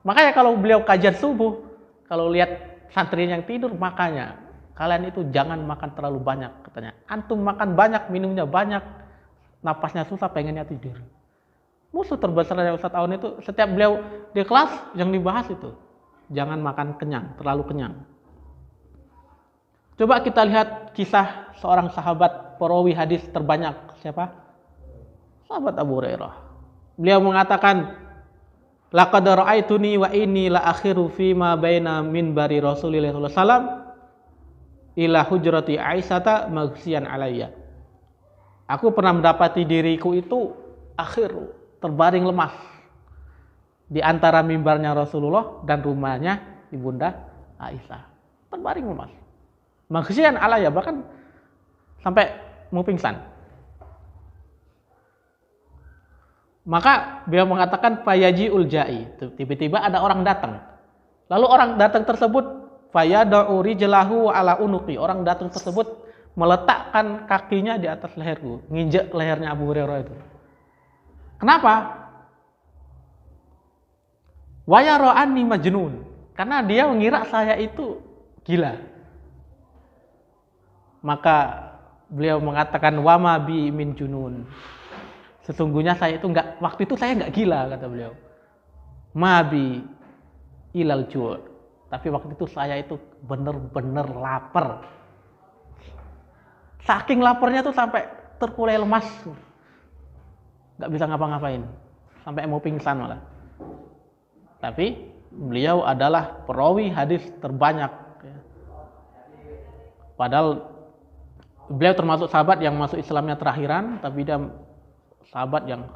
Makanya kalau beliau kajian subuh, kalau lihat santri yang tidur, makanya kalian itu jangan makan terlalu banyak katanya. Antum makan banyak, minumnya banyak, napasnya susah, pengennya tidur. Musuh terbesarnya Ustadz Aun itu setiap beliau di kelas yang dibahas itu jangan makan kenyang, terlalu kenyang. Coba kita lihat kisah seorang sahabat perawi hadis terbanyak, siapa? Sahabat Abu Hurairah. Beliau mengatakan, laqad ra'aituni wa inni la akhiru fi ma baina minbari Rasulillah sallallahu alaihi wasallam ila hujrati Aisyata maghsiyan alayya. Aku pernah mendapati diriku itu akhir, terbaring lemas di antara mimbarnya Rasulullah dan rumahnya Ibunda Aisyah. Terbaring lemas. Maghsiyan alayya, bahkan sampai mau pingsan. Maka beliau mengatakan fayaji'ul ja'i. Tiba-tiba ada orang datang. Lalu orang datang tersebut fayada'u rijlahu ala unuqi. Orang datang tersebut meletakkan kakinya di atas leherku, nginjek lehernya Abu Hurairah itu. Kenapa? Wa yara'ani majnun. Karena dia mengira saya itu gila. Maka beliau mengatakan wama bi min junun. Sesungguhnya saya itu waktu itu saya enggak gila, kata beliau. Mabi ilal ju'. Tapi waktu itu saya itu benar-benar lapar. Saking laparnya tuh sampai terkulai lemas. Enggak bisa ngapa-ngapain. Sampai mau pingsan malah. Tapi beliau adalah perawi hadis terbanyak. Padahal beliau termasuk sahabat yang masuk Islamnya terakhiran, tapi dia sahabat yang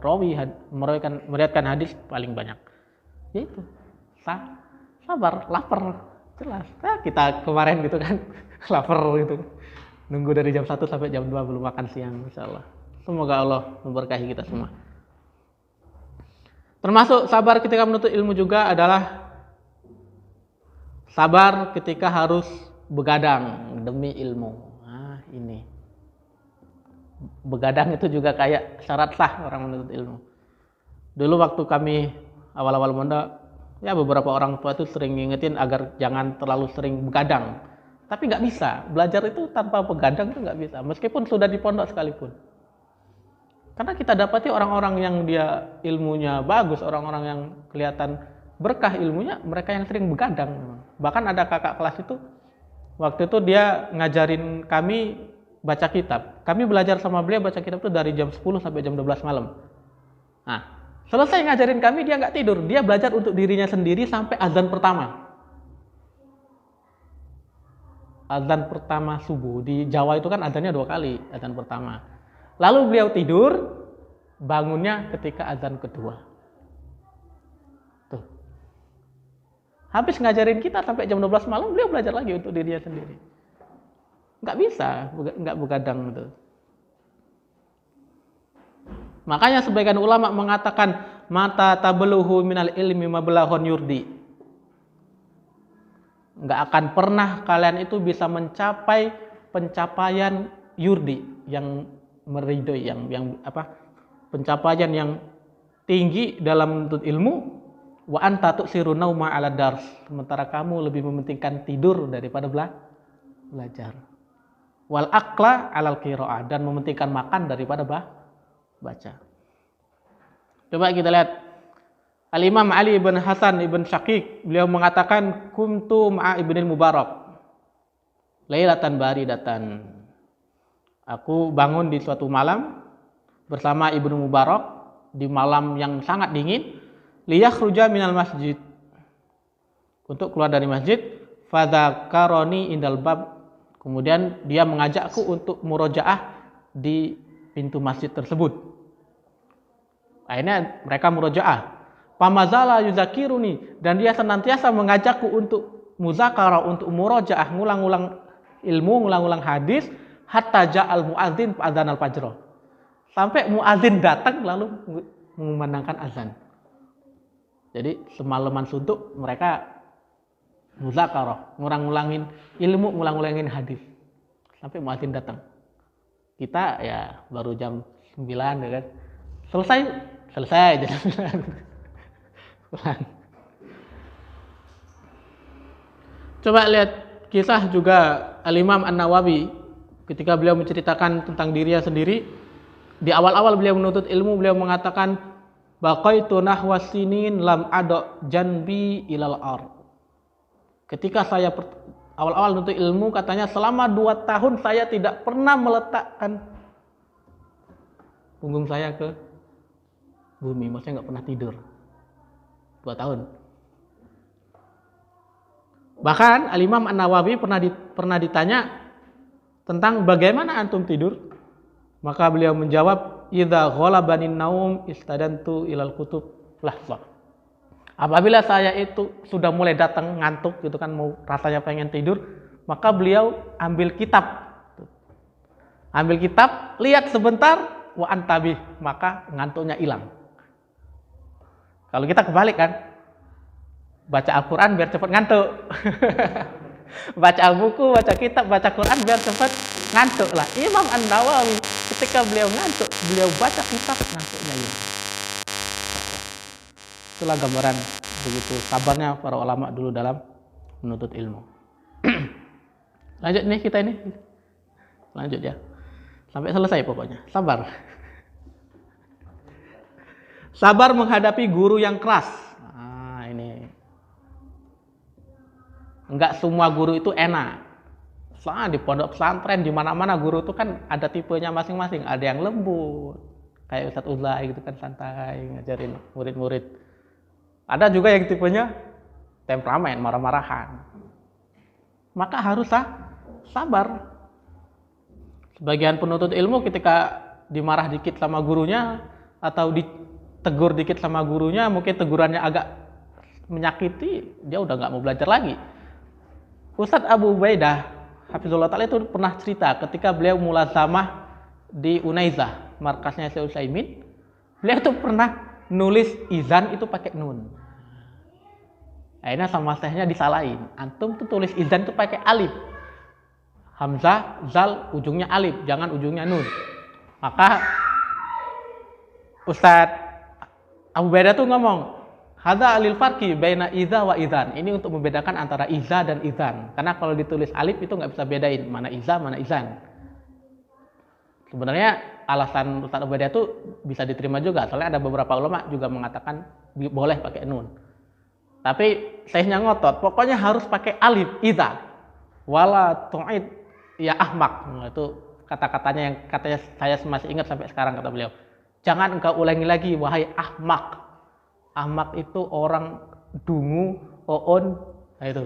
meriwayatkan hadis paling banyak. Yaitu sabar, lapar, jelas. Nah, kita kemarin gitu kan, lapar gitu. Nunggu dari jam 1 sampai jam 2 belum makan siang, insyaallah. Semoga Allah memberkahi kita semua. Termasuk sabar ketika menuntut ilmu juga adalah sabar ketika harus begadang demi ilmu. Nah, ini. Begadang itu juga kayak syarat sah orang menuntut ilmu. Dulu waktu kami awal-awal mondok, ya beberapa orang tua itu sering ngingetin agar jangan terlalu sering begadang. Tapi nggak bisa, belajar itu tanpa begadang itu nggak bisa, meskipun sudah di pondok sekalipun. Karena kita dapati orang-orang yang dia ilmunya bagus, orang-orang yang kelihatan berkah ilmunya, mereka yang sering begadang. Bahkan ada kakak kelas itu, waktu itu dia ngajarin kami baca kitab. Kami belajar sama beliau baca kitab itu dari jam 10 sampai jam 12 malam. Nah, selesai ngajarin kami dia nggak tidur. Dia belajar untuk dirinya sendiri sampai azan pertama. Azan pertama subuh. Di Jawa itu kan azannya 2 kali, azan pertama. Lalu beliau tidur, bangunnya ketika azan kedua. Tuh. Habis ngajarin kita sampai jam 12 malam, beliau belajar lagi untuk dirinya sendiri. Nggak bisa, nggak begadang itu. Makanya sebagian ulama mengatakan mata tabeluhu minal ilmi mablahun yurdi. Nggak akan pernah kalian itu bisa mencapai pencapaian yurdi yang meridoi, yang pencapaian yang tinggi dalam menuntut ilmu. Wa anta tuksiru nauma ala dars. Sementara kamu lebih mementingkan tidur daripada belajar. Wal akla alal qiraah, dan mementingkan makan daripada baca. Coba kita lihat Al-Imam Ali ibn Hasan ibn Syaqiq, beliau mengatakan kuntu ma'a Ibnul Mubarak lailatan baridatan. Aku bangun di suatu malam bersama Ibnu Mubarak di malam yang sangat dingin, liyakhruja minal masjid, untuk keluar dari masjid, fadzakaroni indal bab. Kemudian dia mengajakku untuk murojaah di pintu masjid tersebut. Akhirnya mereka murojaah. Pamazala yuzakiruni, dan dia senantiasa mengajakku untuk muzakarah, untuk murojaah, ngulang-ngulang ilmu, ngulang-ngulang hadis, hatta ja'al muadzin adzan al-fajr. Sampai muadzin datang lalu mengumandangkan azan. Jadi semalaman suntuk mereka muzakarah, ngurang-ngulangin ilmu, ngurang-ngulangin hadis sampai muadzin datang. Kita ya baru jam 9 ya kan. Selesai jam 9. Coba lihat kisah juga Al-Imam An-Nawawi ketika beliau menceritakan tentang dirinya sendiri. Di awal-awal beliau menuntut ilmu, beliau mengatakan baqaitu nahwa sinin lam ada janbi ilal ar. Ketika saya awal-awal menuntut ilmu, katanya selama 2 tahun saya tidak pernah meletakkan punggung saya ke bumi, maksudnya nggak pernah tidur 2 tahun. Bahkan Al-Imam An-Nawawi pernah ditanya tentang bagaimana antum tidur, maka beliau menjawab, idza ghalabanin naum istadantu ilal kutub lahza. Apabila saya itu sudah mulai datang ngantuk gitu kan, mau rasanya pengen tidur, maka beliau ambil kitab, lihat sebentar, wa antabih, maka ngantuknya hilang. Kalau kita kebalik kan, baca Al-Quran biar cepat ngantuk. Baca buku, baca kitab, baca Quran biar cepat ngantuk lah. Imam An-Nawawi ketika beliau ngantuk, beliau baca kitab, ngantuknya hilang. Itulah gambaran begitu sabarnya para ulama dulu dalam menuntut ilmu. Lanjut nih kita ini. Lanjut ya. Sampai selesai pokoknya. Sabar. Sabar menghadapi guru yang keras. Nah, ini. Enggak semua guru itu enak. Soalnya di pondok pesantren di mana-mana guru itu kan ada tipenya masing-masing. Ada yang lembut, kayak Ustadz Ulai gitu kan, santai ngajarin murid-murid. Ada juga yang tipenya temperamen, marah-marahan. Maka harus sabar. Sebagian penuntut ilmu ketika dimarah dikit sama gurunya atau ditegur dikit sama gurunya, mungkin tegurannya agak menyakiti, dia udah nggak mau belajar lagi. Ustadz Abu Ubaidah Hafizullah Ta'ala itu pernah cerita ketika beliau mulazamah di Unaizah, markasnya Syekh Utsaimin, beliau itu pernah nulis izan itu pakai nun. Akhirnya sama syekhnya disalahin. Antum tuh tulis izan itu pakai alif. Hamzah, zal, ujungnya alif, jangan ujungnya nun. Maka Ustadz Abu Ubaidah tuh ngomong, hadza alil farqi baina idza wa idzan. Ini untuk membedakan antara iza dan idzan. Karena kalau ditulis alif itu nggak bisa bedain mana iza, mana idzan. Sebenarnya alasan Ustadz Abu Ubaidah itu bisa diterima juga, soalnya ada beberapa ulama juga mengatakan boleh pakai nun. Tapi syekhnya ngotot, pokoknya harus pakai alif, idza. Wala tu'id ya ahmak. Nah, itu kata-katanya yang katanya saya masih ingat sampai sekarang, kata beliau. Jangan engkau ulangi lagi, wahai ahmak. Ahmak itu orang dungu, oon, nah itu.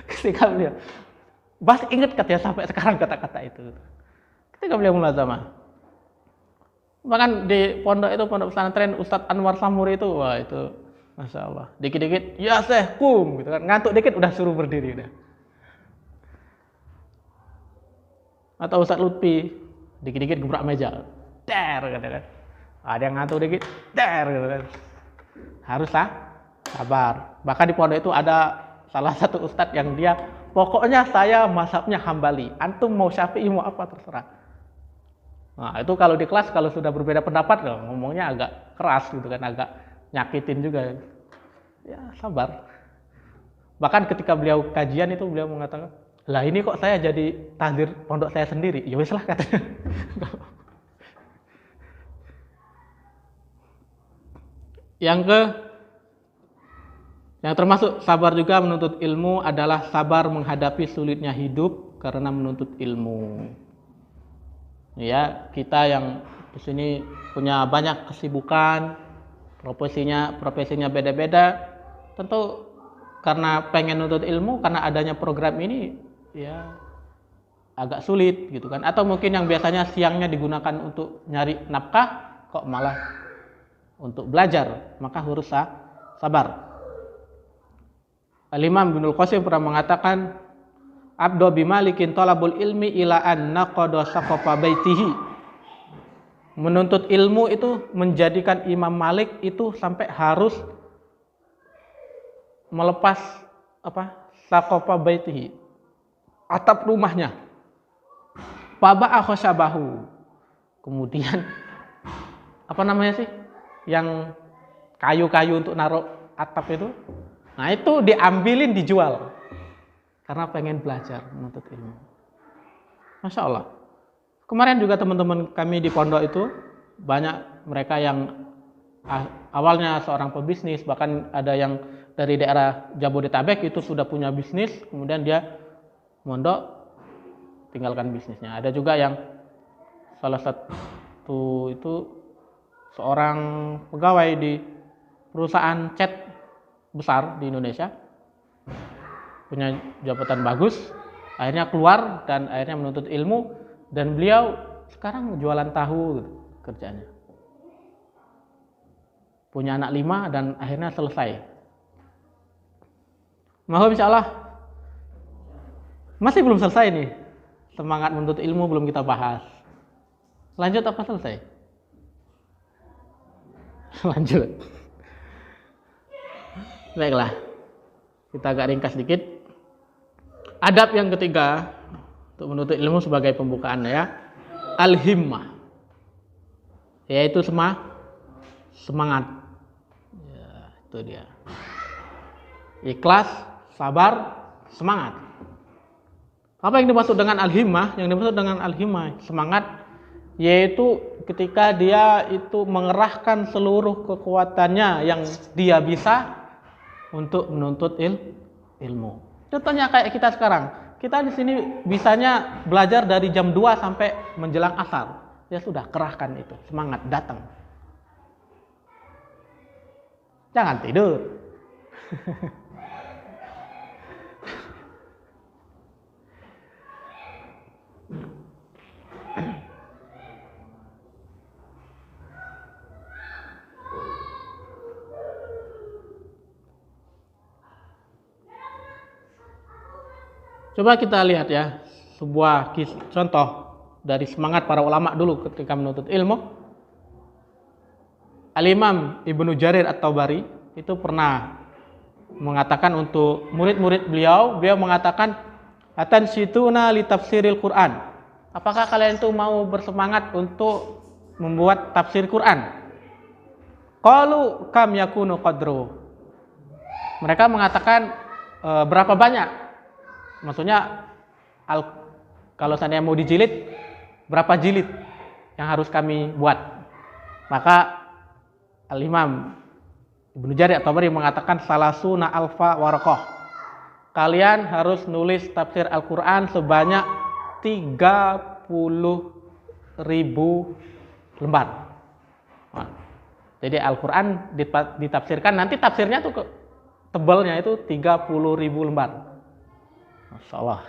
Ketika beliau masih ingat katanya sampai sekarang kata-kata itu. Ketika beliau mulazamah. Bahkan di pondok itu, pondok pesantren Ustadz Anwar Samuri itu, wah itu Masya Allah. Dikit-dikit, ya Syekh, kum, gitu kan. Ngantuk dikit udah suruh berdiri udah. Atau Ustadz Lutfi, dikit-dikit gebrak meja. Der, gitu kan. Ada yang ngantuk dikit, der, gitu kan. Harus sabar. Bahkan di pondok itu ada salah satu ustadz yang dia, pokoknya saya mazhabnya Hambali. Antum mau Syafi'i mau apa terserah. Nah, itu kalau di kelas kalau sudah berbeda pendapat ngomongnya agak keras gitu kan, agak nyakitin juga. Ya, sabar. Bahkan ketika beliau kajian itu beliau mengatakan, "Lah ini kok saya jadi tahdir pondok saya sendiri." Ya wis lah katanya. Yang termasuk sabar juga menuntut ilmu adalah sabar menghadapi sulitnya hidup karena menuntut ilmu. Ya, kita yang di sini punya banyak kesibukan, profesinya beda-beda, tentu karena pengen menuntut ilmu, karena adanya program ini ya agak sulit gitu kan. Atau mungkin yang biasanya siangnya digunakan untuk nyari nafkah kok malah untuk belajar, maka harus sabar. Al-Imam Ibnul Qasim pernah mengatakan, abdo bimalikin talabul ilmi ila an naqada saqafa baitihi. Menuntut ilmu itu menjadikan Imam Malik itu sampai harus melepas saqafa baitihi, atap rumahnya. Faba'a khasyabahu. Kemudian apa namanya sih? Yang kayu-kayu untuk naruh atap itu. Nah, itu diambilin dijual. Karena pengen belajar menuntut ilmu. Masya Allah. Kemarin juga teman-teman kami di pondok itu banyak mereka yang awalnya seorang pebisnis, bahkan ada yang dari daerah Jabodetabek itu sudah punya bisnis, kemudian dia mondok tinggalkan bisnisnya. Ada juga yang salah satu itu seorang pegawai di perusahaan cat besar di Indonesia, punya jabatan bagus, akhirnya keluar dan akhirnya menuntut ilmu, dan beliau sekarang jualan tahu gitu, kerjanya. Punya anak 5 dan akhirnya selesai. Mohon insya Allah masih belum selesai nih. Semangat menuntut ilmu belum kita bahas. Lanjut apa selesai? Lanjut. Baiklah, kita agak ringkas sedikit. Adab yang ketiga untuk menuntut ilmu sebagai pembukaan ya, al-himmah, yaitu semangat. Ya, itu dia. Ikhlas, sabar, semangat. Apa yang dimaksud dengan al-himmah? Yang dimaksud dengan al-himmah, semangat, yaitu ketika dia itu mengerahkan seluruh kekuatannya yang dia bisa untuk menuntut ilmu. Contohnya kayak kita sekarang. Kita di sini bisanya belajar dari jam 2 sampai menjelang asar. Ya sudah, kerahkan itu, semangat, datang. Jangan tidur. Coba kita lihat ya, sebuah contoh dari semangat para ulama dulu ketika menuntut ilmu. Al-Imam Ibnu Jarir At-Tabari itu pernah mengatakan untuk murid-murid beliau mengatakan, "Atansituna li tafsiril Quran." Apakah kalian itu mau bersemangat untuk membuat tafsir Quran? Qalu kam yakunu qadru. Mereka mengatakan berapa banyak? Maksudnya kalau seandainya mau dijilid, berapa jilid yang harus kami buat? Maka Al-Imam Ibnu Jarir At-Tabari mengatakan salasuna alfa waraqah. Kalian harus nulis tafsir Al-Quran sebanyak 30.000 lembar. Nah, jadi Al-Quran ditafsirkan, nanti tafsirnya tuh tebalnya itu 30.000 lembar. Masya Allah.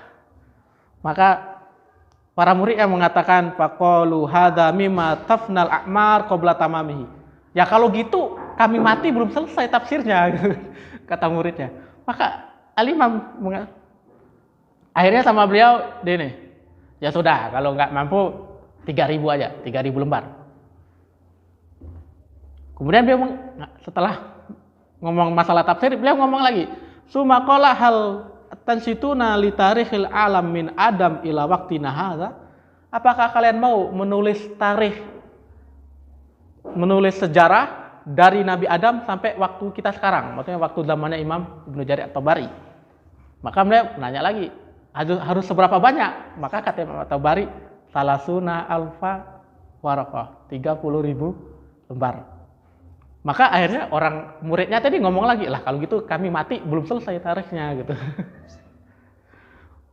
Maka para murid yang mengatakan faqalu hadza mimma tafnal a'mar qabla tamamihi. Ya kalau gitu kami mati belum selesai tafsirnya, kata muridnya. Maka Al-Imam akhirnya sama beliau ini, ya sudah kalau nggak mampu 3.000 aja, 3.000 lembar. Kemudian beliau setelah ngomong masalah tafsir, beliau ngomong lagi, summa qala hal tansituna li tarikhil alam min adam ila waqtina hadza. Apakah kalian mau menulis sejarah dari Nabi Adam sampai waktu kita sekarang, maksudnya waktu zamannya Imam Ibnu Jarir At-Tabari? Maka beliau nanya lagi, harus seberapa banyak? Maka kata Imam At-Tabari, salasuna alfa waraqah, 30.000 lembar. Maka akhirnya orang muridnya tadi ngomong lagi, lah kalau gitu kami mati belum selesai tarikhnya gitu.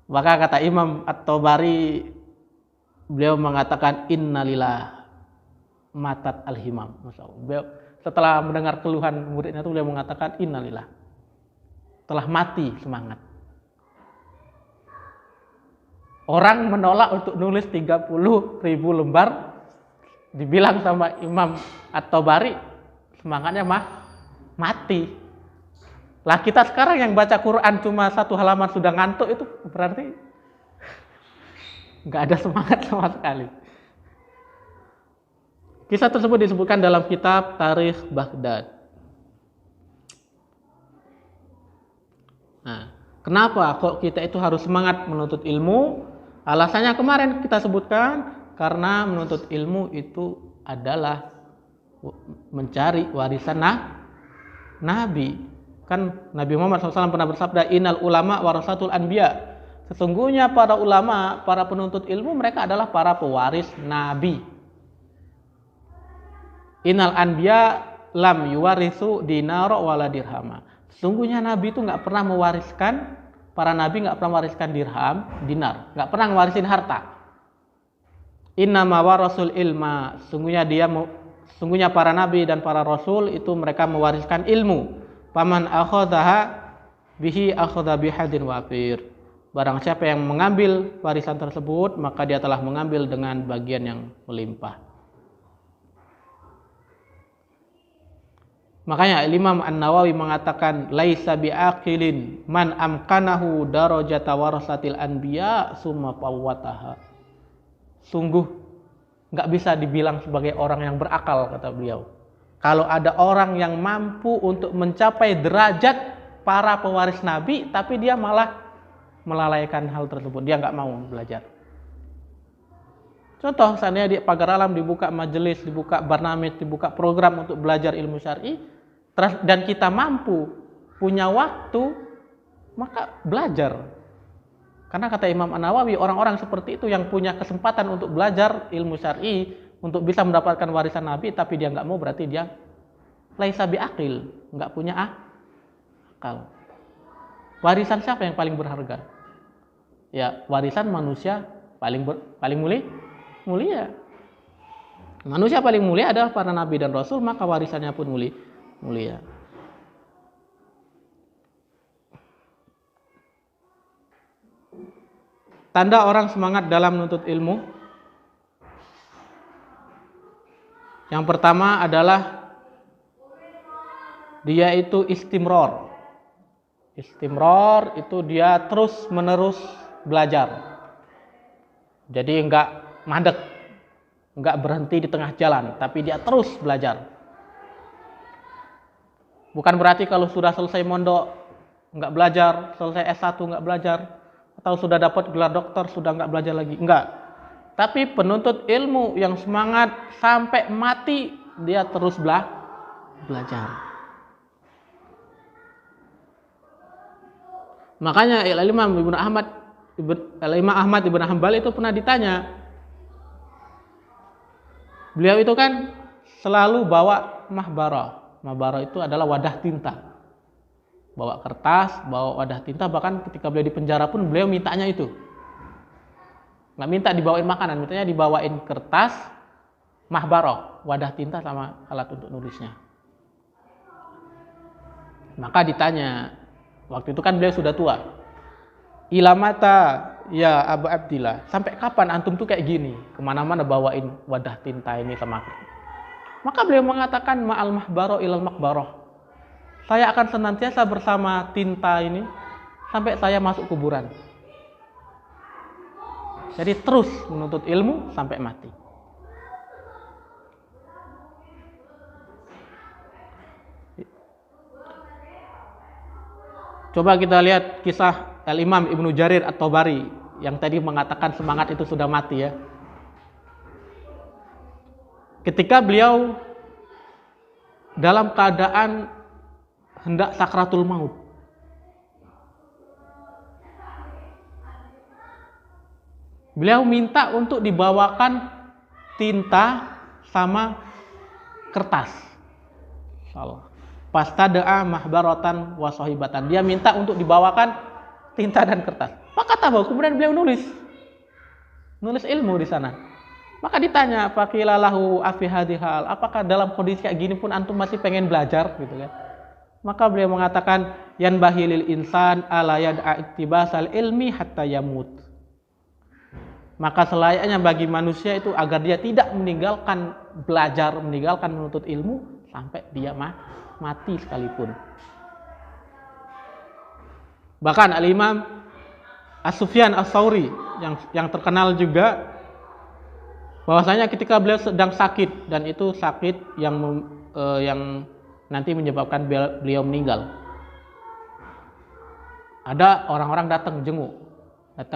Maka kata Imam At-Tabari, beliau mengatakan innalillah matat al-himam. Masya Allah. Beliau setelah mendengar keluhan muridnya itu beliau mengatakan innalillah, telah mati semangat. Orang menolak untuk nulis 30.000 lembar, dibilang sama Imam At-Tabari semangatnya mati. Lah kita sekarang yang baca Quran cuma 1 halaman sudah ngantuk, itu berarti nggak ada semangat sama sekali. Kisah tersebut disebutkan dalam kitab Tarikh Baghdad. Nah, kenapa kok kita itu harus semangat menuntut ilmu? Alasannya kemarin kita sebutkan, karena menuntut ilmu itu adalah mencari warisan Nabi. Kan Nabi Muhammad SAW pernah bersabda, innal ulama warasatul anbiya. Sesungguhnya para ulama, para penuntut ilmu, mereka adalah para pewaris Nabi. Innal anbiya lam yuwarisu dinaro wala dirhama. Sesungguhnya Nabi itu nggak pernah mewariskan, para Nabi nggak pernah mewariskan dirham, dinar, nggak pernah mewarisin harta. Innama warasul ilma. Sungguhnya para Nabi dan para Rasul itu mereka mewariskan ilmu. Paman akhadhaha bihi akhadha bihadin wafir. Barang siapa yang mengambil warisan tersebut, maka dia telah mengambil dengan bagian yang melimpah. Makanya Imam An-Nawawi mengatakan laisa biaqilin man amkanahu darajata warasatil anbiya summa fawwataha. Sungguh nggak bisa dibilang sebagai orang yang berakal, kata beliau. Kalau ada orang yang mampu untuk mencapai derajat para pewaris Nabi, tapi dia malah melalaikan hal tersebut, dia nggak mau belajar. Contoh, seandainya di Pagar Alam dibuka majelis, dibuka barnamij, dibuka program untuk belajar ilmu syar'i, dan kita mampu, punya waktu, maka belajar. Karena kata Imam An-Nawawi, orang-orang seperti itu yang punya kesempatan untuk belajar ilmu syar'i, untuk bisa mendapatkan warisan Nabi, tapi dia nggak mau, berarti dia laisa biaqil, nggak punya akal. Warisan siapa yang paling berharga? Ya, warisan manusia paling mulia. Manusia paling mulia adalah para nabi dan rasul, maka warisannya pun mulia. Tanda orang semangat dalam menuntut ilmu, yang pertama adalah dia itu istimror. Istimror itu dia terus menerus belajar. Jadi enggak mandek, enggak berhenti di tengah jalan, tapi dia terus belajar. Bukan berarti kalau sudah selesai mondok enggak belajar, selesai S1 enggak belajar, atau sudah dapat gelar doktor sudah enggak belajar lagi, enggak. Tapi penuntut ilmu yang semangat sampai mati, dia terus belajar. Makanya Imam Ahmad ibn Hanbal itu pernah ditanya. Beliau itu kan selalu bawa mahbarah. Mahbarah itu adalah wadah tinta. Bawa kertas, bawa wadah tinta, bahkan ketika beliau di penjara pun beliau mintanya itu. Nggak minta dibawain makanan, mintanya dibawain kertas, mahbarah, wadah tinta sama alat untuk nulisnya. Maka ditanya, waktu itu kan beliau sudah tua. Ilamata ya Abu Abdillah, sampai kapan antum tuh kayak gini? Kemana-mana bawain wadah tinta ini sama aku. Maka beliau mengatakan ma'al mahbaro ilal makbaroh. Saya akan senantiasa bersama tinta ini sampai saya masuk kuburan. Jadi terus menuntut ilmu sampai mati. Coba kita lihat kisah Al-Imam Ibnu Jarir At-Tabari yang tadi mengatakan semangat itu sudah mati ya. Ketika beliau dalam keadaan hendak sakratul maut, beliau minta untuk dibawakan tinta sama kertas. Salah. Pastada'a mahbaratan wa sahibatan. Dia minta untuk dibawakan tinta dan kertas. Maka tahu, kemudian beliau nulis ilmu di sana. Maka ditanya, faqilalahu afi hadhal, apakah dalam kondisi kayak gini pun antum masih pengen belajar gitu kan? Maka beliau mengatakan, yan bahilil insan ala yad'a ittibasal ilmi hatta yamut. Maka selayaknya bagi manusia itu agar dia tidak meninggalkan belajar, meninggalkan menuntut ilmu sampai dia mati sekalipun. Bahkan Al-Imam As-Sufyan As-Tsauri yang terkenal juga, bahwasanya ketika beliau sedang sakit, dan itu sakit yang nanti menyebabkan beliau meninggal, ada orang-orang datang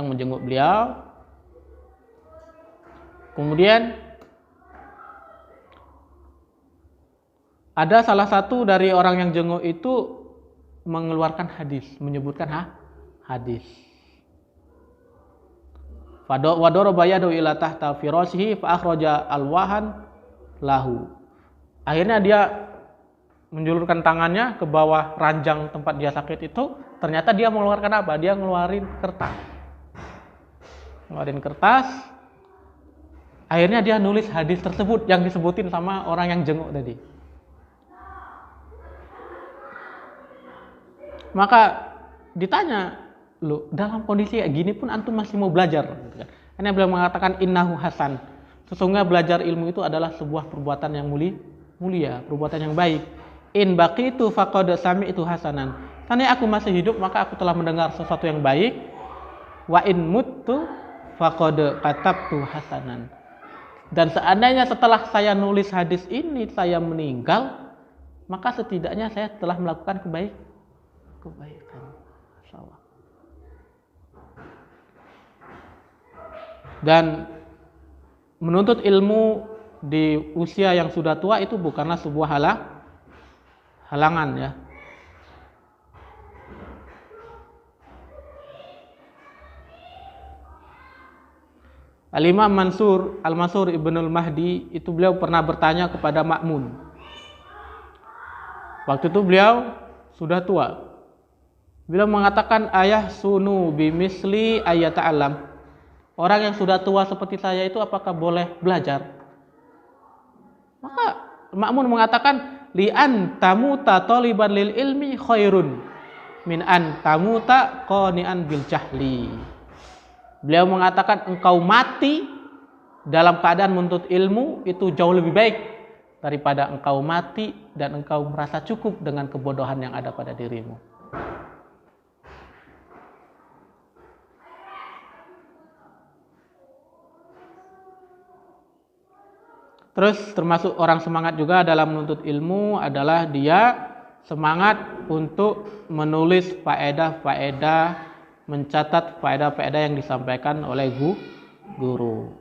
menjenguk beliau. Kemudian Ada salah satu dari orang yang jenguk itu mengeluarkan hadis, menyebutkan hadis. Wadoroba yadu ila tahta firashihi fa akhraja alwahan lahu. Akhirnya dia menjulurkan tangannya ke bawah ranjang tempat dia sakit itu, ternyata dia mengeluarkan apa? Dia ngeluarin kertas. Ngeluarin kertas. Akhirnya dia nulis hadis tersebut yang disebutin sama orang yang jenguk tadi. Maka ditanya, "Loh, dalam kondisi kayak gini pun antum masih mau belajar?" Karena beliau mengatakan innahu hasan. Sesungguhnya belajar ilmu itu adalah sebuah perbuatan yang mulia, perbuatan yang baik. In baqitu faqad sami'tu hasanan. Tanya aku masih hidup maka aku telah mendengar sesuatu yang baik. Wa in muttu faqad katabtu hasanan. Dan seandainya setelah saya nulis hadis ini saya meninggal, maka setidaknya saya telah melakukan kebaikan. Masyaallah. Dan menuntut ilmu di usia yang sudah tua itu bukanlah sebuah halangan ya. Al-Imam Al-Mansur Ibnul Mahdi itu beliau pernah bertanya kepada Ma'mun. Waktu itu beliau sudah tua. Beliau mengatakan ayah sunu bimisli ayata'alam. Orang yang sudah tua seperti saya itu apakah boleh belajar? Maka Ma'mun mengatakan li'an tamuta taliban lil ilmi khairun min an tamuta qani'an bil jahli. Beliau mengatakan engkau mati dalam keadaan menuntut ilmu itu jauh lebih baik daripada engkau mati dan engkau merasa cukup dengan kebodohan yang ada pada dirimu. Terus termasuk orang semangat juga dalam menuntut ilmu adalah dia semangat untuk menulis faedah-faedah, mencatat faedah-faedah yang disampaikan oleh guru.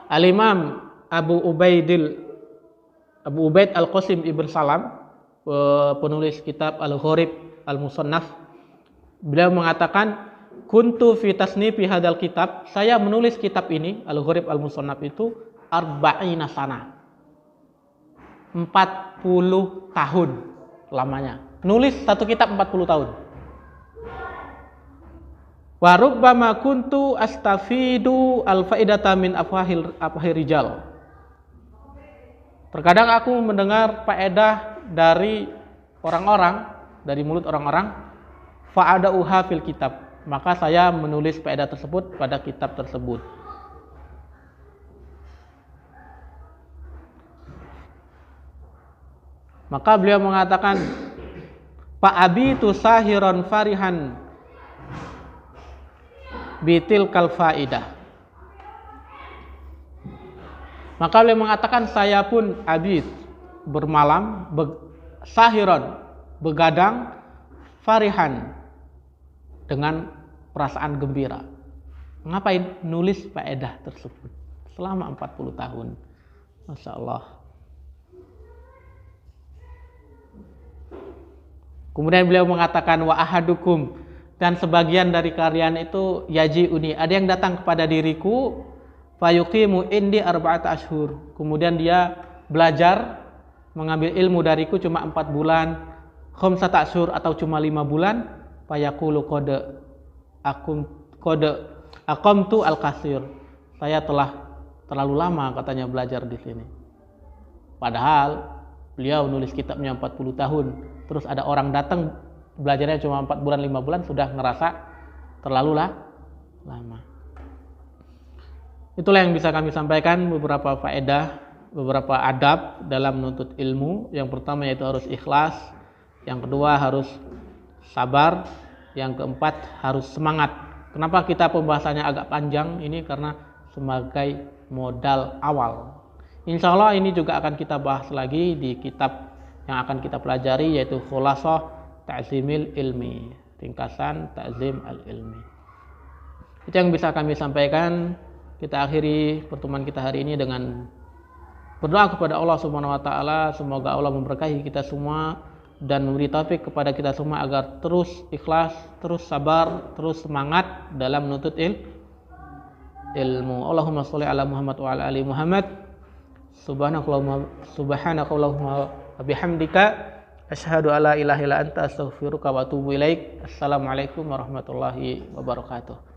Al-Imam Abu Ubaid Al-Qasim Ibn Salam, penulis kitab Al-Ghurib Al-Musannaf, beliau mengatakan kuntu fi tasnifi hadal kitab, saya menulis kitab ini Al-Ghurib Al-Musannaf itu arba'ina sana, 40 tahun lamanya. Nulis satu kitab 40 tahun. Wa rubbama kuntu astafidu al-faidata min afwahir rijal. Terkadang aku mendengar faedah dari orang-orang, dari mulut orang-orang, fa'adauha fil kitab. Maka saya menulis faedah tersebut pada kitab tersebut. Maka beliau mengatakan, fa'abitu sahiran farihan bitil kal faidah. Maka beliau mengatakan saya pun abid bermalam, sahiron begadang, farihan dengan perasaan gembira. Ngapain? Nulis faedah tersebut selama 40 tahun. Masya Allah. Kemudian beliau mengatakan wa ahadukum, dan sebagian dari kalian itu yaji'uni, ada yang datang kepada diriku, fayuqimu indi arba'ata ashhur, kemudian dia belajar mengambil ilmu dariku cuma 4 bulan, khamsata ashhur atau cuma 5 bulan, fayaqulu qad aqamtu al-qasir, saya telah terlalu lama katanya belajar di sini. Padahal beliau nulis kitabnya 40 tahun, terus ada orang datang belajarnya cuma 4 bulan 5 bulan sudah ngerasa terlalu lama. Itulah yang bisa kami sampaikan, beberapa faedah, beberapa adab dalam menuntut ilmu. Yang pertama yaitu harus ikhlas, yang kedua harus sabar, yang keempat harus semangat. Kenapa kita pembahasannya agak panjang ini? Karena sebagai modal awal. Insya Allah ini juga akan kita bahas lagi di kitab yang akan kita pelajari, yaitu Khulasah Ta'zimil Ilmi, ringkasan Ta'zim al-Ilmi. Itu yang bisa kami sampaikan. Kita akhiri pertemuan kita hari ini dengan berdoa kepada Allah Subhanahu wa taala, semoga Allah memberkahi kita semua dan memberi taufik kepada kita semua agar terus ikhlas, terus sabar, terus semangat dalam menuntut ilmu. Allahumma sholli ala Muhammad wa ala ali Muhammad. Subhanakallahumma wa bihamdika asyhadu alla ilaha illa anta astaghfiruka wa atubu ilaik. Assalamualaikum warahmatullahi wabarakatuh.